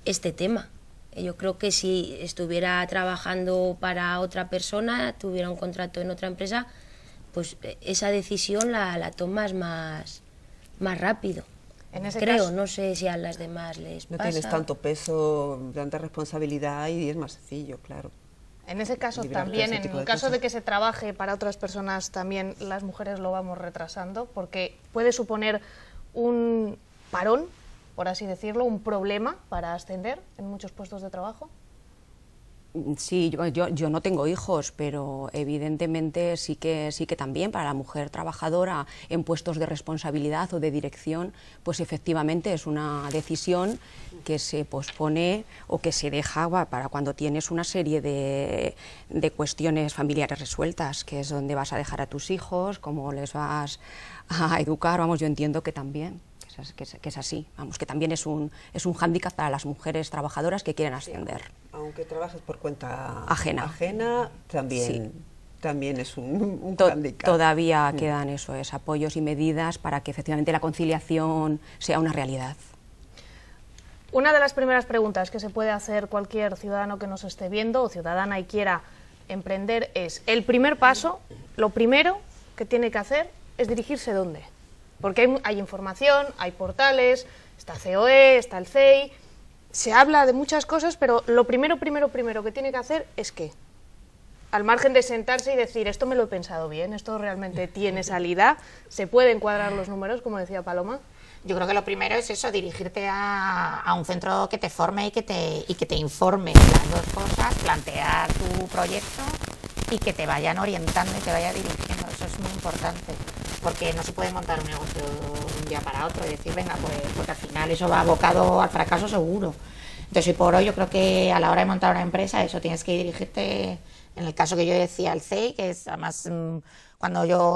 este tema. Yo creo que si estuviera trabajando para otra persona, tuviera un contrato en otra empresa, pues esa decisión la tomas más rápido. En ese Creo, caso- no sé si a las demás les No pasa. tienes tanto peso, tanta responsabilidad y es más sencillo, claro. En ese caso Liberarte también, de ese en tipo el de caso de cosas. que se trabaje para otras personas, también las mujeres lo vamos retrasando, porque puede suponer un parón, por así decirlo, un problema para ascender en muchos puestos de trabajo. Sí, yo no tengo hijos, pero evidentemente sí que también para la mujer trabajadora en puestos de responsabilidad o de dirección, pues efectivamente es una decisión que se pospone o que se deja para cuando tienes una serie de cuestiones familiares resueltas, que es donde vas a dejar a tus hijos, cómo les vas a educar. Vamos, yo entiendo que también. Que es así, vamos, que también es un hándicap para las mujeres trabajadoras que quieren ascender. Aunque trabajes por cuenta ajena también, sí. También es un hándicap. Todavía quedan apoyos y medidas para que efectivamente la conciliación sea una realidad. Una de las primeras preguntas que se puede hacer cualquier ciudadano que nos esté viendo o ciudadana y quiera emprender es, el primer paso, lo primero que tiene que hacer es dirigirse ¿dónde? Porque hay información, hay portales, está COE, está el CEI, se habla de muchas cosas, pero lo primero que tiene que hacer es ¿qué? Al margen de sentarse y decir, esto me lo he pensado bien, esto realmente tiene salida, se pueden cuadrar los números, como decía Paloma. Yo creo que lo primero es eso, dirigirte a un centro que te forme y que te informe las dos cosas, plantear tu proyecto y que te vayan orientando y te vayan dirigiendo. Eso es muy importante, porque no se puede montar un negocio de un día para otro y decir, venga, pues porque al final eso va abocado al fracaso seguro. Entonces, hoy por hoy, yo creo que a la hora de montar una empresa, eso tienes que dirigirte, en el caso que yo decía, al CEI, que es además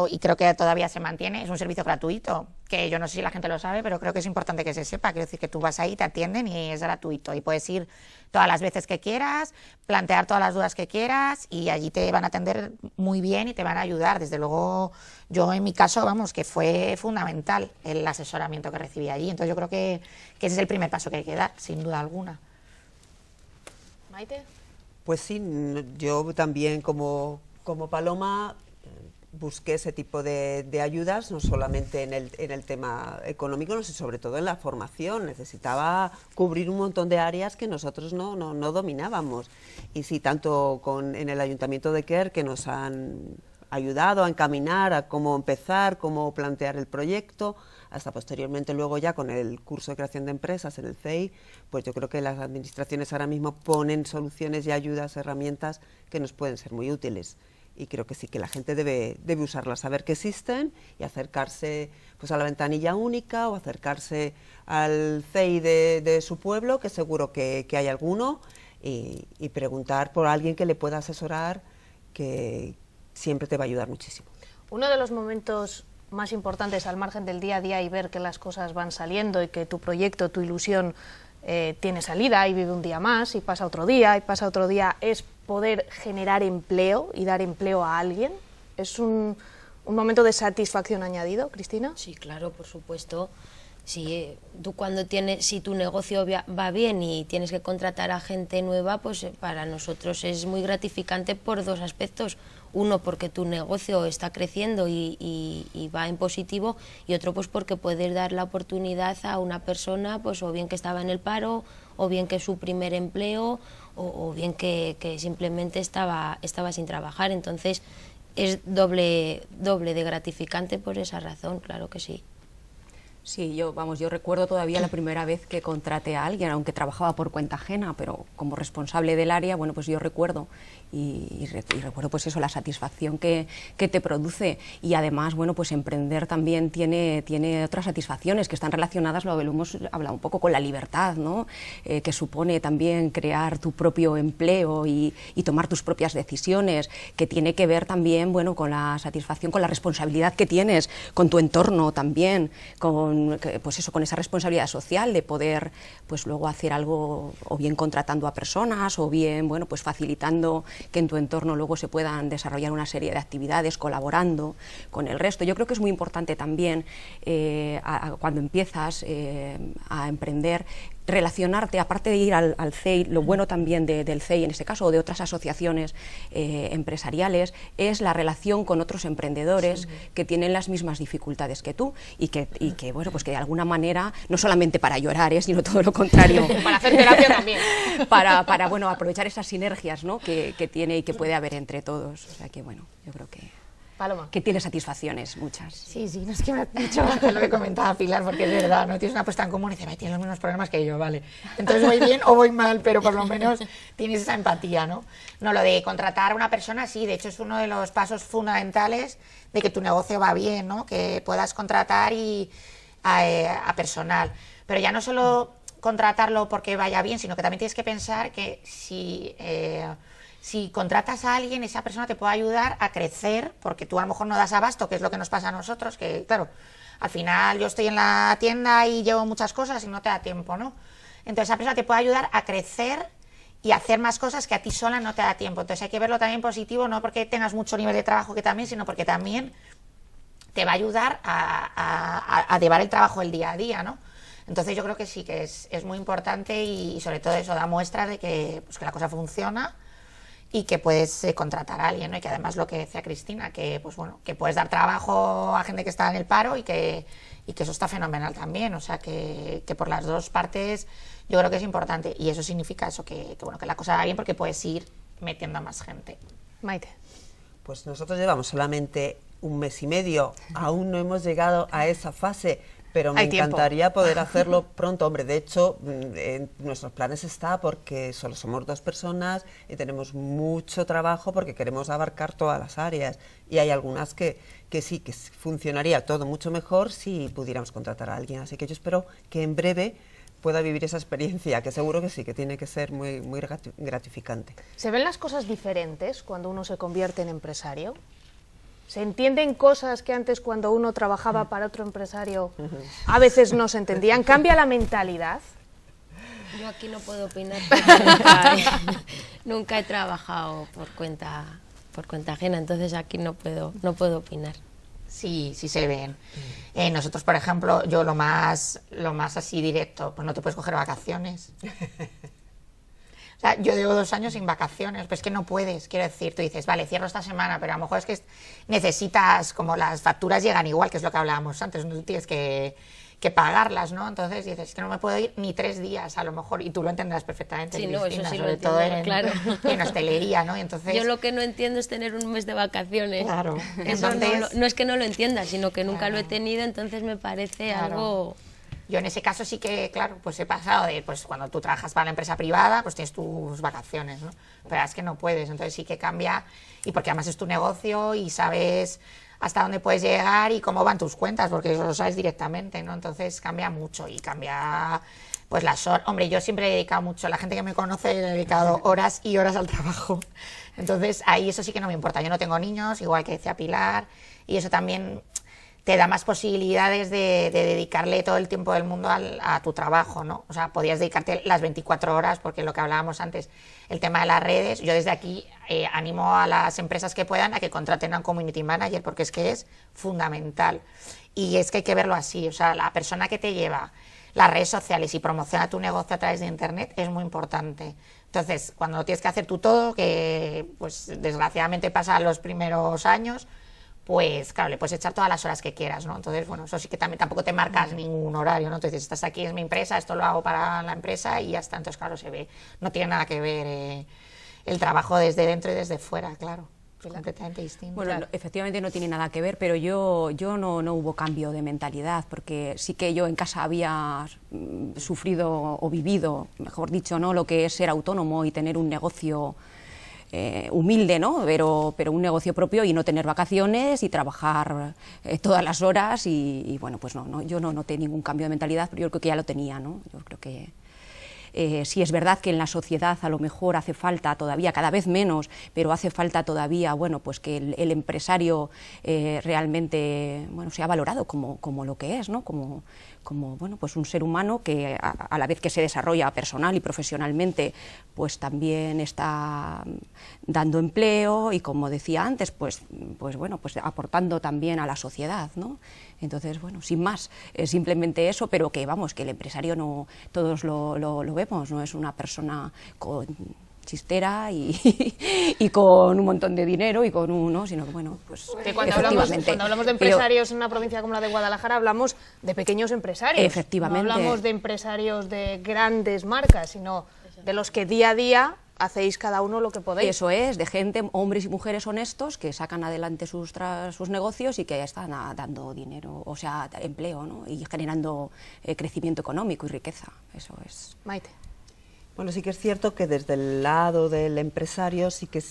y creo que todavía se mantiene, es un servicio gratuito, que yo no sé si la gente lo sabe, pero creo que es importante que se sepa. Quiero decir que tú vas ahí, te atienden y es gratuito y puedes ir todas las veces que quieras, plantear todas las dudas que quieras y allí te van a atender muy bien y te van a ayudar. Desde luego, yo en mi caso, vamos, que fue fundamental el asesoramiento que recibí allí. Entonces yo creo que ese es el primer paso que hay que dar, sin duda alguna. Maite. Pues sí, yo también como Paloma busqué ese tipo de ayudas, no solamente en el tema económico, sino sobre todo en la formación. Necesitaba cubrir un montón de áreas que nosotros no dominábamos. Y sí, tanto en el Ayuntamiento de Quer, que nos han ayudado a encaminar a cómo empezar, cómo plantear el proyecto, hasta posteriormente luego ya con el curso de creación de empresas en el CEI, pues yo creo que las administraciones ahora mismo ponen soluciones y ayudas, herramientas que nos pueden ser muy útiles. Y creo que sí, que la gente debe usarlas, saber que existen y acercarse pues a la ventanilla única o acercarse al CEI de su pueblo, que seguro que hay alguno, y preguntar por alguien que le pueda asesorar, que siempre te va a ayudar muchísimo. Uno de los momentos más importantes al margen del día a día y ver que las cosas van saliendo y que tu proyecto, tu ilusión tiene salida y vive un día más y pasa otro día y pasa otro día, es poder generar empleo y dar empleo a alguien. ¿Es un momento de satisfacción añadido, Cristina? Sí, claro, por supuesto. Si si tu negocio va bien y tienes que contratar a gente nueva, pues para nosotros es muy gratificante por dos aspectos. Uno, porque tu negocio está creciendo y va en positivo, y otro, pues porque puedes dar la oportunidad a una persona, pues o bien que estaba en el paro, o bien que es su primer empleo, o bien que simplemente estaba sin trabajar. Entonces es doble de gratificante por esa razón, claro que sí. Sí, yo recuerdo todavía la primera vez que contraté a alguien, aunque trabajaba por cuenta ajena, pero como responsable del área, bueno, pues yo recuerdo y recuerdo pues eso, la satisfacción que te produce, y además, bueno, pues emprender también tiene otras satisfacciones que están relacionadas, lo hemos hablado un poco, con la libertad, ¿no? Que supone también crear tu propio empleo y tomar tus propias decisiones, que tiene que ver también, bueno, con la satisfacción, con la responsabilidad que tienes con tu entorno también, con esa responsabilidad social de poder pues luego hacer algo, o bien contratando a personas, o bien, bueno, pues facilitando que en tu entorno luego se puedan desarrollar una serie de actividades, colaborando con el resto. Yo creo que es muy importante también cuando empiezas a emprender, relacionarte, aparte de ir al CEI, lo bueno también del CEI en este caso, o de otras asociaciones empresariales, es la relación con otros emprendedores que tienen las mismas dificultades que tú y que bueno, pues que de alguna manera, no solamente para llorar, sino todo lo contrario, para hacer terapia también, para bueno, aprovechar esas sinergias, ¿no? que tiene y que puede haber entre todos. O sea que bueno, yo creo que Paloma. Que tiene satisfacciones, muchas. Sí, no es que me ha dicho lo que comentaba Pilar, porque es verdad, no tienes una apuesta en común y dices, tienes los mismos problemas que yo, vale. Entonces voy bien o voy mal, pero por lo menos tienes esa empatía, ¿no? No, lo de contratar a una persona, sí, de hecho es uno de los pasos fundamentales de que tu negocio va bien, ¿no? Que puedas contratar a personal. Pero ya no solo contratarlo porque vaya bien, sino que también tienes que pensar que si contratas a alguien, esa persona te puede ayudar a crecer, porque tú a lo mejor no das abasto, que es lo que nos pasa a nosotros, que claro, al final yo estoy en la tienda y llevo muchas cosas y no te da tiempo, ¿no? Entonces esa persona te puede ayudar a crecer y hacer más cosas que a ti sola no te da tiempo. Entonces hay que verlo también positivo, no porque tengas mucho nivel de trabajo que también, sino porque también te va a ayudar a llevar el trabajo el día a día, ¿no? Entonces yo creo que sí, que es muy importante y sobre todo eso da muestra de que, pues, que la cosa funciona y que puedes contratar a alguien, ¿no? Y que además lo que decía Cristina, que pues bueno, que puedes dar trabajo a gente que está en el paro y que eso está fenomenal también, o sea que por las dos partes yo creo que es importante y eso significa eso, que bueno, que la cosa va bien porque puedes ir metiendo a más gente. Maite. Pues nosotros llevamos solamente 1 mes y medio, aún no hemos llegado a esa fase, pero me encantaría poder hacerlo pronto. Hombre, de hecho, en nuestros planes está porque solo somos 2 personas y tenemos mucho trabajo porque queremos abarcar todas las áreas. Y hay algunas que sí, que funcionaría todo mucho mejor si pudiéramos contratar a alguien. Así que yo espero que en breve pueda vivir esa experiencia, que seguro que sí, que tiene que ser muy, muy gratificante. ¿Se ven las cosas diferentes cuando uno se convierte en empresario? ¿Se entienden cosas que antes cuando uno trabajaba para otro empresario a veces no se entendían? ¿Cambia la mentalidad? Yo aquí no puedo opinar porque nunca he trabajado por cuenta ajena, entonces aquí no puedo opinar. Sí, sí se ven. Nosotros, por ejemplo, yo lo más así directo, pues no te puedes coger vacaciones. O sea, yo llevo 2 años sin vacaciones, pues es que no puedes, quiero decir, tú dices, vale, cierro esta semana, pero a lo mejor es que necesitas, como las facturas llegan igual, que es lo que hablábamos antes, no tienes que pagarlas, ¿no? Entonces dices, es que no me puedo ir ni 3 días a lo mejor, y tú lo entenderás perfectamente, Sí, Cristina, no, eso sí sobre lo todo entiendo, claro. en hostelería, ¿no? Y entonces, yo lo que no entiendo es tener un mes de vacaciones. Claro. Eso Entonces, no es que no lo entienda, sino que nunca claro, lo he tenido, entonces me parece claro, algo... Yo en ese caso sí que, claro, pues he pasado de, pues cuando tú trabajas para la empresa privada, pues tienes tus vacaciones, ¿no? Pero es que no puedes, entonces sí que cambia, y porque además es tu negocio y sabes hasta dónde puedes llegar y cómo van tus cuentas, porque eso lo sabes directamente, ¿no? Entonces cambia mucho y cambia, pues las horas. Hombre, yo siempre he dedicado mucho, la gente que me conoce, he dedicado horas y horas al trabajo. Entonces ahí eso sí que no me importa, yo no tengo niños, igual que decía Pilar, y eso también te da más posibilidades de dedicarle todo el tiempo del mundo a tu trabajo, ¿no? O sea, podías dedicarte las 24 horas, porque lo que hablábamos antes, el tema de las redes, yo desde aquí animo a las empresas que puedan a que contraten a un community manager, porque es que es fundamental. Y es que hay que verlo así, o sea, la persona que te lleva las redes sociales y promociona tu negocio a través de internet es muy importante. Entonces, cuando lo tienes que hacer tú todo, que pues desgraciadamente pasa los primeros años, pues claro, le puedes echar todas las horas que quieras, ¿no? Entonces, bueno, eso sí que tampoco te marcas ningún horario, ¿no? Entonces, estás aquí, es mi empresa, esto lo hago para la empresa y ya está. Entonces, claro, se ve, no tiene nada que ver el trabajo desde dentro y desde fuera, claro, es completamente distinto. Bueno, claro. efectivamente no tiene nada que ver, pero yo no hubo cambio de mentalidad, porque sí que yo en casa había sufrido o vivido, mejor dicho, ¿no?, lo que es ser autónomo y tener un negocio humilde, ¿no? Pero un negocio propio y no tener vacaciones y trabajar todas las horas y bueno, pues no, yo no noté ningún cambio de mentalidad, pero yo creo que ya lo tenía, ¿no? Yo creo que sí es verdad que en la sociedad a lo mejor hace falta todavía, cada vez menos, pero hace falta todavía, bueno, pues que el empresario realmente, bueno, sea valorado como lo que es, ¿no? Como bueno, pues un ser humano que a la vez que se desarrolla personal y profesionalmente, pues también está dando empleo y, como decía antes, pues bueno, pues aportando también a la sociedad, ¿no? Entonces, bueno, sin más, simplemente eso, pero que vamos, que el empresario no, todos lo vemos, no es una persona con chistera y con un montón de dinero y con uno, sino que bueno, pues que cuando hablamos de empresarios en una provincia como la de Guadalajara, hablamos de pequeños empresarios. Efectivamente. No hablamos de empresarios de grandes marcas, sino de los que día a día hacéis cada uno lo que podéis. Eso es, de gente, hombres y mujeres honestos que sacan adelante sus negocios y que están dando dinero, o sea, empleo, ¿no? Y generando crecimiento económico y riqueza, eso es. Maite. Bueno, sí que es cierto que desde el lado del empresario sí que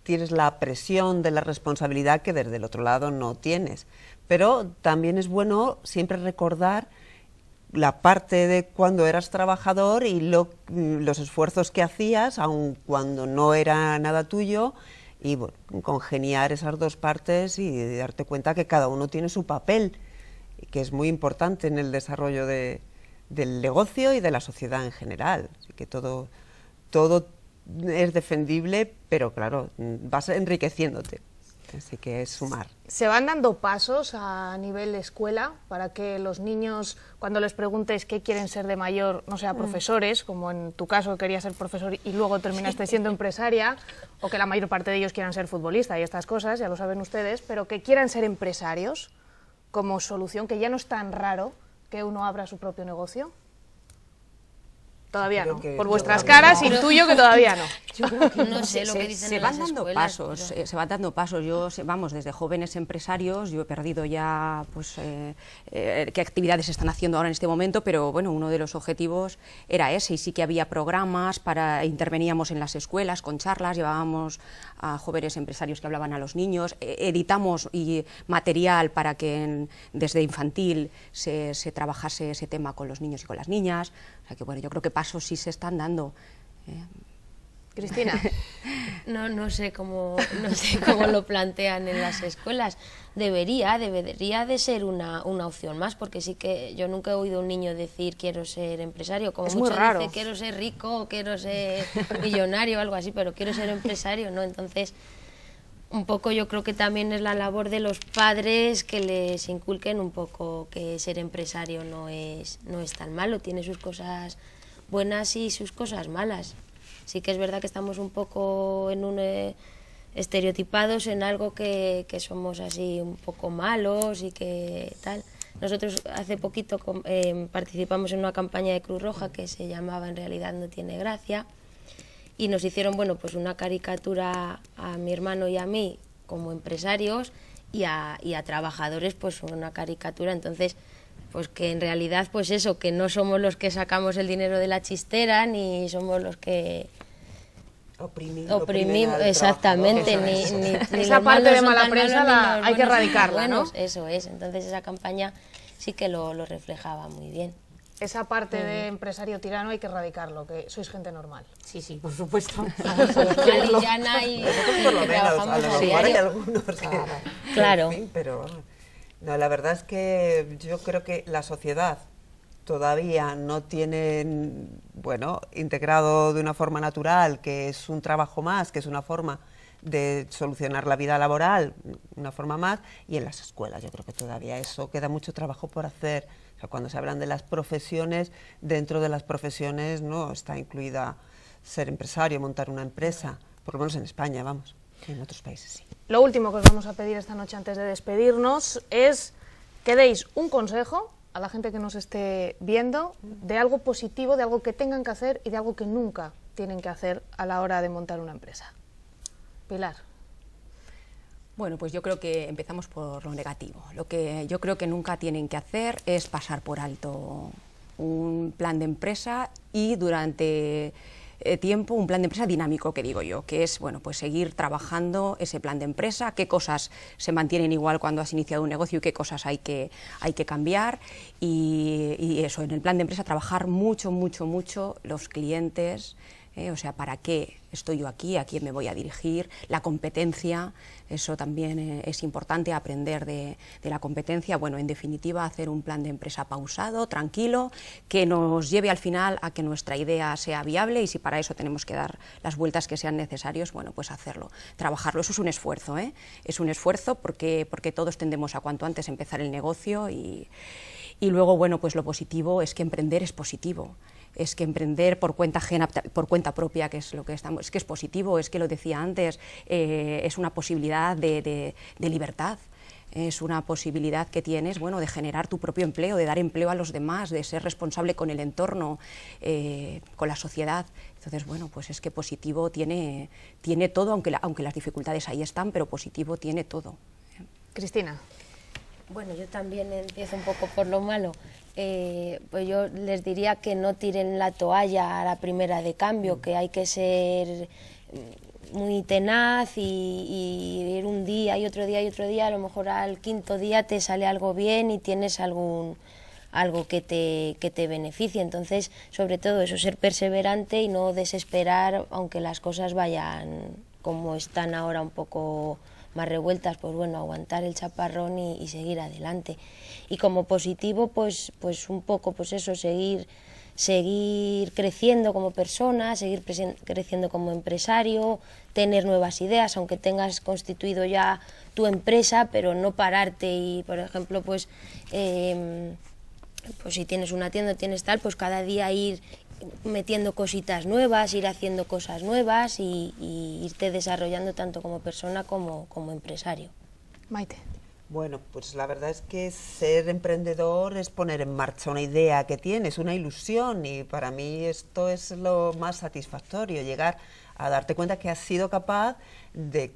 tienes la presión de la responsabilidad que desde el otro lado no tienes, pero también es bueno siempre recordar la parte de cuando eras trabajador y los esfuerzos que hacías, aun cuando no era nada tuyo, y bueno, congeniar esas dos partes y darte cuenta que cada uno tiene su papel, que es muy importante en el desarrollo del negocio y de la sociedad en general. Así que todo es defendible, pero claro, vas enriqueciéndote. Así que es sumar. ¿Se van dando pasos a nivel escuela para que los niños, cuando les preguntes qué quieren ser de mayor, no sean profesores, como en tu caso querías ser profesor y luego terminaste siendo empresaria, o que la mayor parte de ellos quieran ser futbolista y estas cosas, ya lo saben ustedes, pero que quieran ser empresarios como solución, que ya no es tan raro que uno abra su propio negocio? Todavía no. Por vuestras caras intuyo que todavía no. Yo creo que no sé lo que dicen se van dando escuelas, pasos, pero... se van dando pasos. Yo, vamos, desde jóvenes empresarios, yo he perdido ya, pues, qué actividades están haciendo ahora en este momento, pero bueno, uno de los objetivos era ese, y sí que había programas interveníamos en las escuelas con charlas, llevábamos a jóvenes empresarios que hablaban a los niños, editamos material para que desde infantil se trabajase ese tema con los niños y con las niñas. O sea que bueno, yo creo que pasos sí se están dando. Cristina. No sé cómo lo plantean en las escuelas. Debería de ser una opción más, porque sí que yo nunca he oído a un niño decir quiero ser empresario, como es mucho muy raro. dice quiero ser rico, quiero ser millonario o algo así, pero quiero ser empresario, ¿no? Entonces, un poco yo creo que también es la labor de los padres que les inculquen un poco que ser empresario no es tan malo, tiene sus cosas buenas y sus cosas malas. Sí que es verdad que estamos un poco estereotipados en algo que somos así un poco malos y que tal. Nosotros hace poquito participamos en una campaña de Cruz Roja que se llamaba En realidad no tiene gracia, y nos hicieron, bueno, pues una caricatura a mi hermano y a mí como empresarios y a trabajadores, pues una caricatura. Entonces, pues que en realidad, pues eso, que no somos los que sacamos el dinero de la chistera, ni somos los que oprimimos, exactamente, ni esa parte de mala prensa hay que erradicarla, ¿no? Eso es, entonces esa campaña sí que lo reflejaba muy bien. Esa parte de empresario tirano hay que erradicarlo, que sois gente normal. Sí, sí, por supuesto. Malillana y por lo que menos, trabajamos a lo a mejor hay diario. algunos que... Claro. En fin, pero no, la verdad es que yo creo que la sociedad todavía no tiene, bueno, integrado de una forma natural que es un trabajo más, que es una forma de solucionar la vida laboral, una forma más, y en las escuelas yo creo que todavía eso queda mucho trabajo por hacer. O sea, cuando se hablan de las profesiones, dentro de las profesiones no está incluida ser empresario, montar una empresa, por lo menos en España, vamos, en otros países sí. Lo último que os vamos a pedir esta noche antes de despedirnos es que deis un consejo a la gente que nos esté viendo de algo positivo, de algo que tengan que hacer y de algo que nunca tienen que hacer a la hora de montar una empresa. Pilar. Bueno, pues yo creo que empezamos por lo negativo. Lo que yo creo que nunca tienen que hacer es pasar por alto un plan de empresa y durante tiempo un plan de empresa dinámico, que digo yo, que es bueno, pues seguir trabajando ese plan de empresa, qué cosas se mantienen igual cuando has iniciado un negocio y qué cosas hay que cambiar, y eso, en el plan de empresa trabajar mucho los clientes. O sea, ¿para qué estoy yo aquí? ¿A quién me voy a dirigir? La competencia, eso también es importante, aprender de la competencia. Bueno, en definitiva, hacer un plan de empresa pausado, tranquilo, que nos lleve al final a que nuestra idea sea viable, y si para eso tenemos que dar las vueltas que sean necesarias, bueno, pues hacerlo, trabajarlo. Eso es un esfuerzo, ¿eh? Es un esfuerzo porque todos tendemos a cuanto antes empezar el negocio y luego, bueno, pues lo positivo es que emprender es positivo. Es que emprender por cuenta ajena, por cuenta propia, que es lo que estamos, es que es positivo, es que lo decía antes, es una posibilidad de libertad. es una posibilidad que tienes, bueno, de generar tu propio empleo, de dar empleo a los demás, de ser responsable con el entorno, con la sociedad. Entonces, bueno, pues es que positivo tiene todo, aunque las dificultades ahí están, pero positivo tiene todo. Cristina. Bueno, yo también empiezo un poco por lo malo. Pues yo les diría que no tiren la toalla a la primera de cambio, que hay que ser muy tenaz y ir un día y otro día y otro día, a lo mejor al quinto día te sale algo bien y tienes algo que te beneficie. Entonces, sobre todo eso, ser perseverante y no desesperar, aunque las cosas vayan como están ahora un poco más revueltas, pues bueno, aguantar el chaparrón y seguir adelante. Y como positivo, pues un poco, pues eso, seguir creciendo como persona, seguir creciendo como empresario, tener nuevas ideas, aunque tengas constituido ya tu empresa, pero no pararte y, por ejemplo, pues si tienes una tienda, tienes tal, pues cada día ir metiendo cositas nuevas, ir haciendo cosas nuevas y irte desarrollando tanto como persona como empresario. Maite. Bueno, pues la verdad es que ser emprendedor es poner en marcha una idea que tienes, una ilusión, y para mí esto es lo más satisfactorio, llegar a darte cuenta que has sido capaz de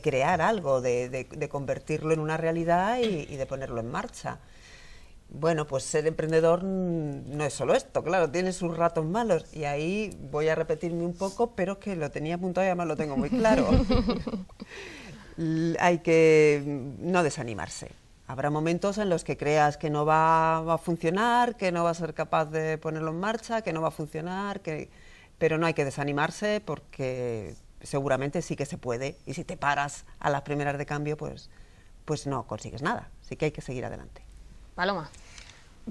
crear algo, de convertirlo en una realidad y de ponerlo en marcha. Bueno, pues ser emprendedor no es solo esto, claro, tiene sus ratos malos, y ahí voy a repetirme un poco, pero que lo tenía apuntado y además lo tengo muy claro. Hay que no desanimarse. Habrá momentos en los que creas que no va a funcionar, que no va a ser capaz de ponerlo en marcha, que no va a funcionar, pero no hay que desanimarse, porque seguramente sí que se puede, y si te paras a las primeras de cambio, pues no consigues nada. Así que hay que seguir adelante. Paloma.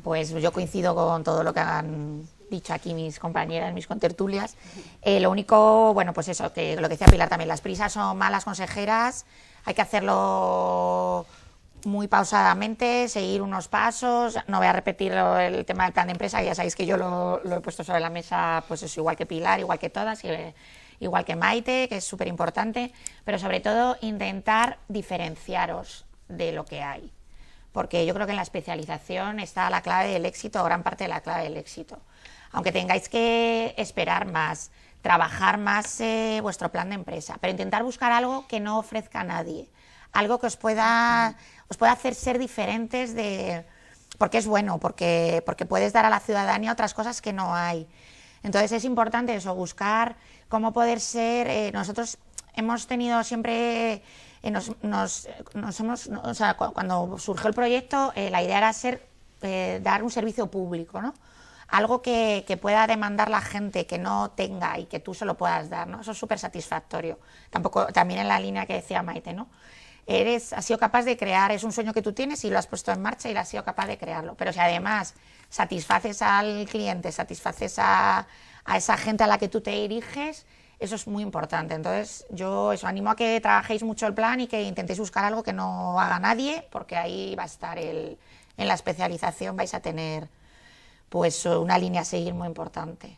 Pues yo coincido con todo lo que han dicho aquí mis compañeras, mis contertulias. Lo único, bueno, pues eso, que lo que decía Pilar también, las prisas son malas consejeras, hay que hacerlo muy pausadamente, seguir unos pasos. No voy a repetir el tema del plan de empresa, ya sabéis que yo lo he puesto sobre la mesa, pues eso, igual que Pilar, igual que todas, igual que Maite, que es súper importante, pero sobre todo intentar diferenciaros de lo que hay. Porque yo creo que en la especialización está la clave del éxito, gran parte de la clave del éxito. Aunque tengáis que esperar más, trabajar más vuestro plan de empresa, pero intentar buscar algo que no ofrezca a nadie, algo que os pueda hacer ser diferentes, porque es bueno, porque puedes dar a la ciudadanía otras cosas que no hay. Entonces es importante eso, buscar cómo poder ser. Nosotros hemos tenido siempre... cuando surgió el proyecto, la idea era dar un servicio público, ¿no? Algo que pueda demandar la gente, que no tenga y que tú se lo puedas dar, ¿no? Eso es súper satisfactorio. También en la línea que decía Maite, ¿no? Has sido capaz de crear, es un sueño que tú tienes y lo has puesto en marcha y has sido capaz de crearlo. Pero si además satisfaces al cliente, satisfaces a esa gente a la que tú te diriges, eso es muy importante. Entonces yo os animo a que trabajéis mucho el plan y que intentéis buscar algo que no haga nadie, porque ahí va a estar en la especialización vais a tener pues una línea a seguir muy importante.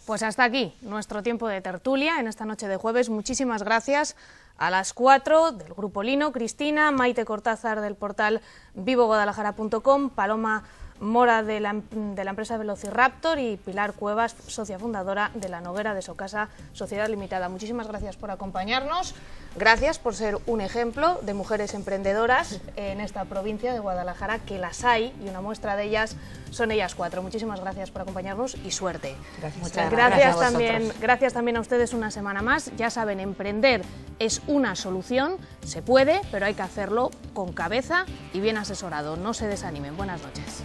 Pues hasta aquí nuestro tiempo de tertulia en esta noche de jueves. Muchísimas gracias a las 4 del Grupo Lino, Cristina, Maite Cortázar del portal vivoguadalajara.com, Paloma Mora de la empresa Velociraptor y Pilar Cuevas, socia fundadora de La Noguera de Socasa Sociedad Limitada. Muchísimas gracias por acompañarnos, gracias por ser un ejemplo de mujeres emprendedoras en esta provincia de Guadalajara, que las hay, y una muestra de ellas son ellas 4. Muchísimas gracias por acompañarnos y suerte. Gracias también a ustedes una semana más. Ya saben, emprender es una solución, se puede, pero hay que hacerlo con cabeza y bien asesorado. No se desanimen. Buenas noches.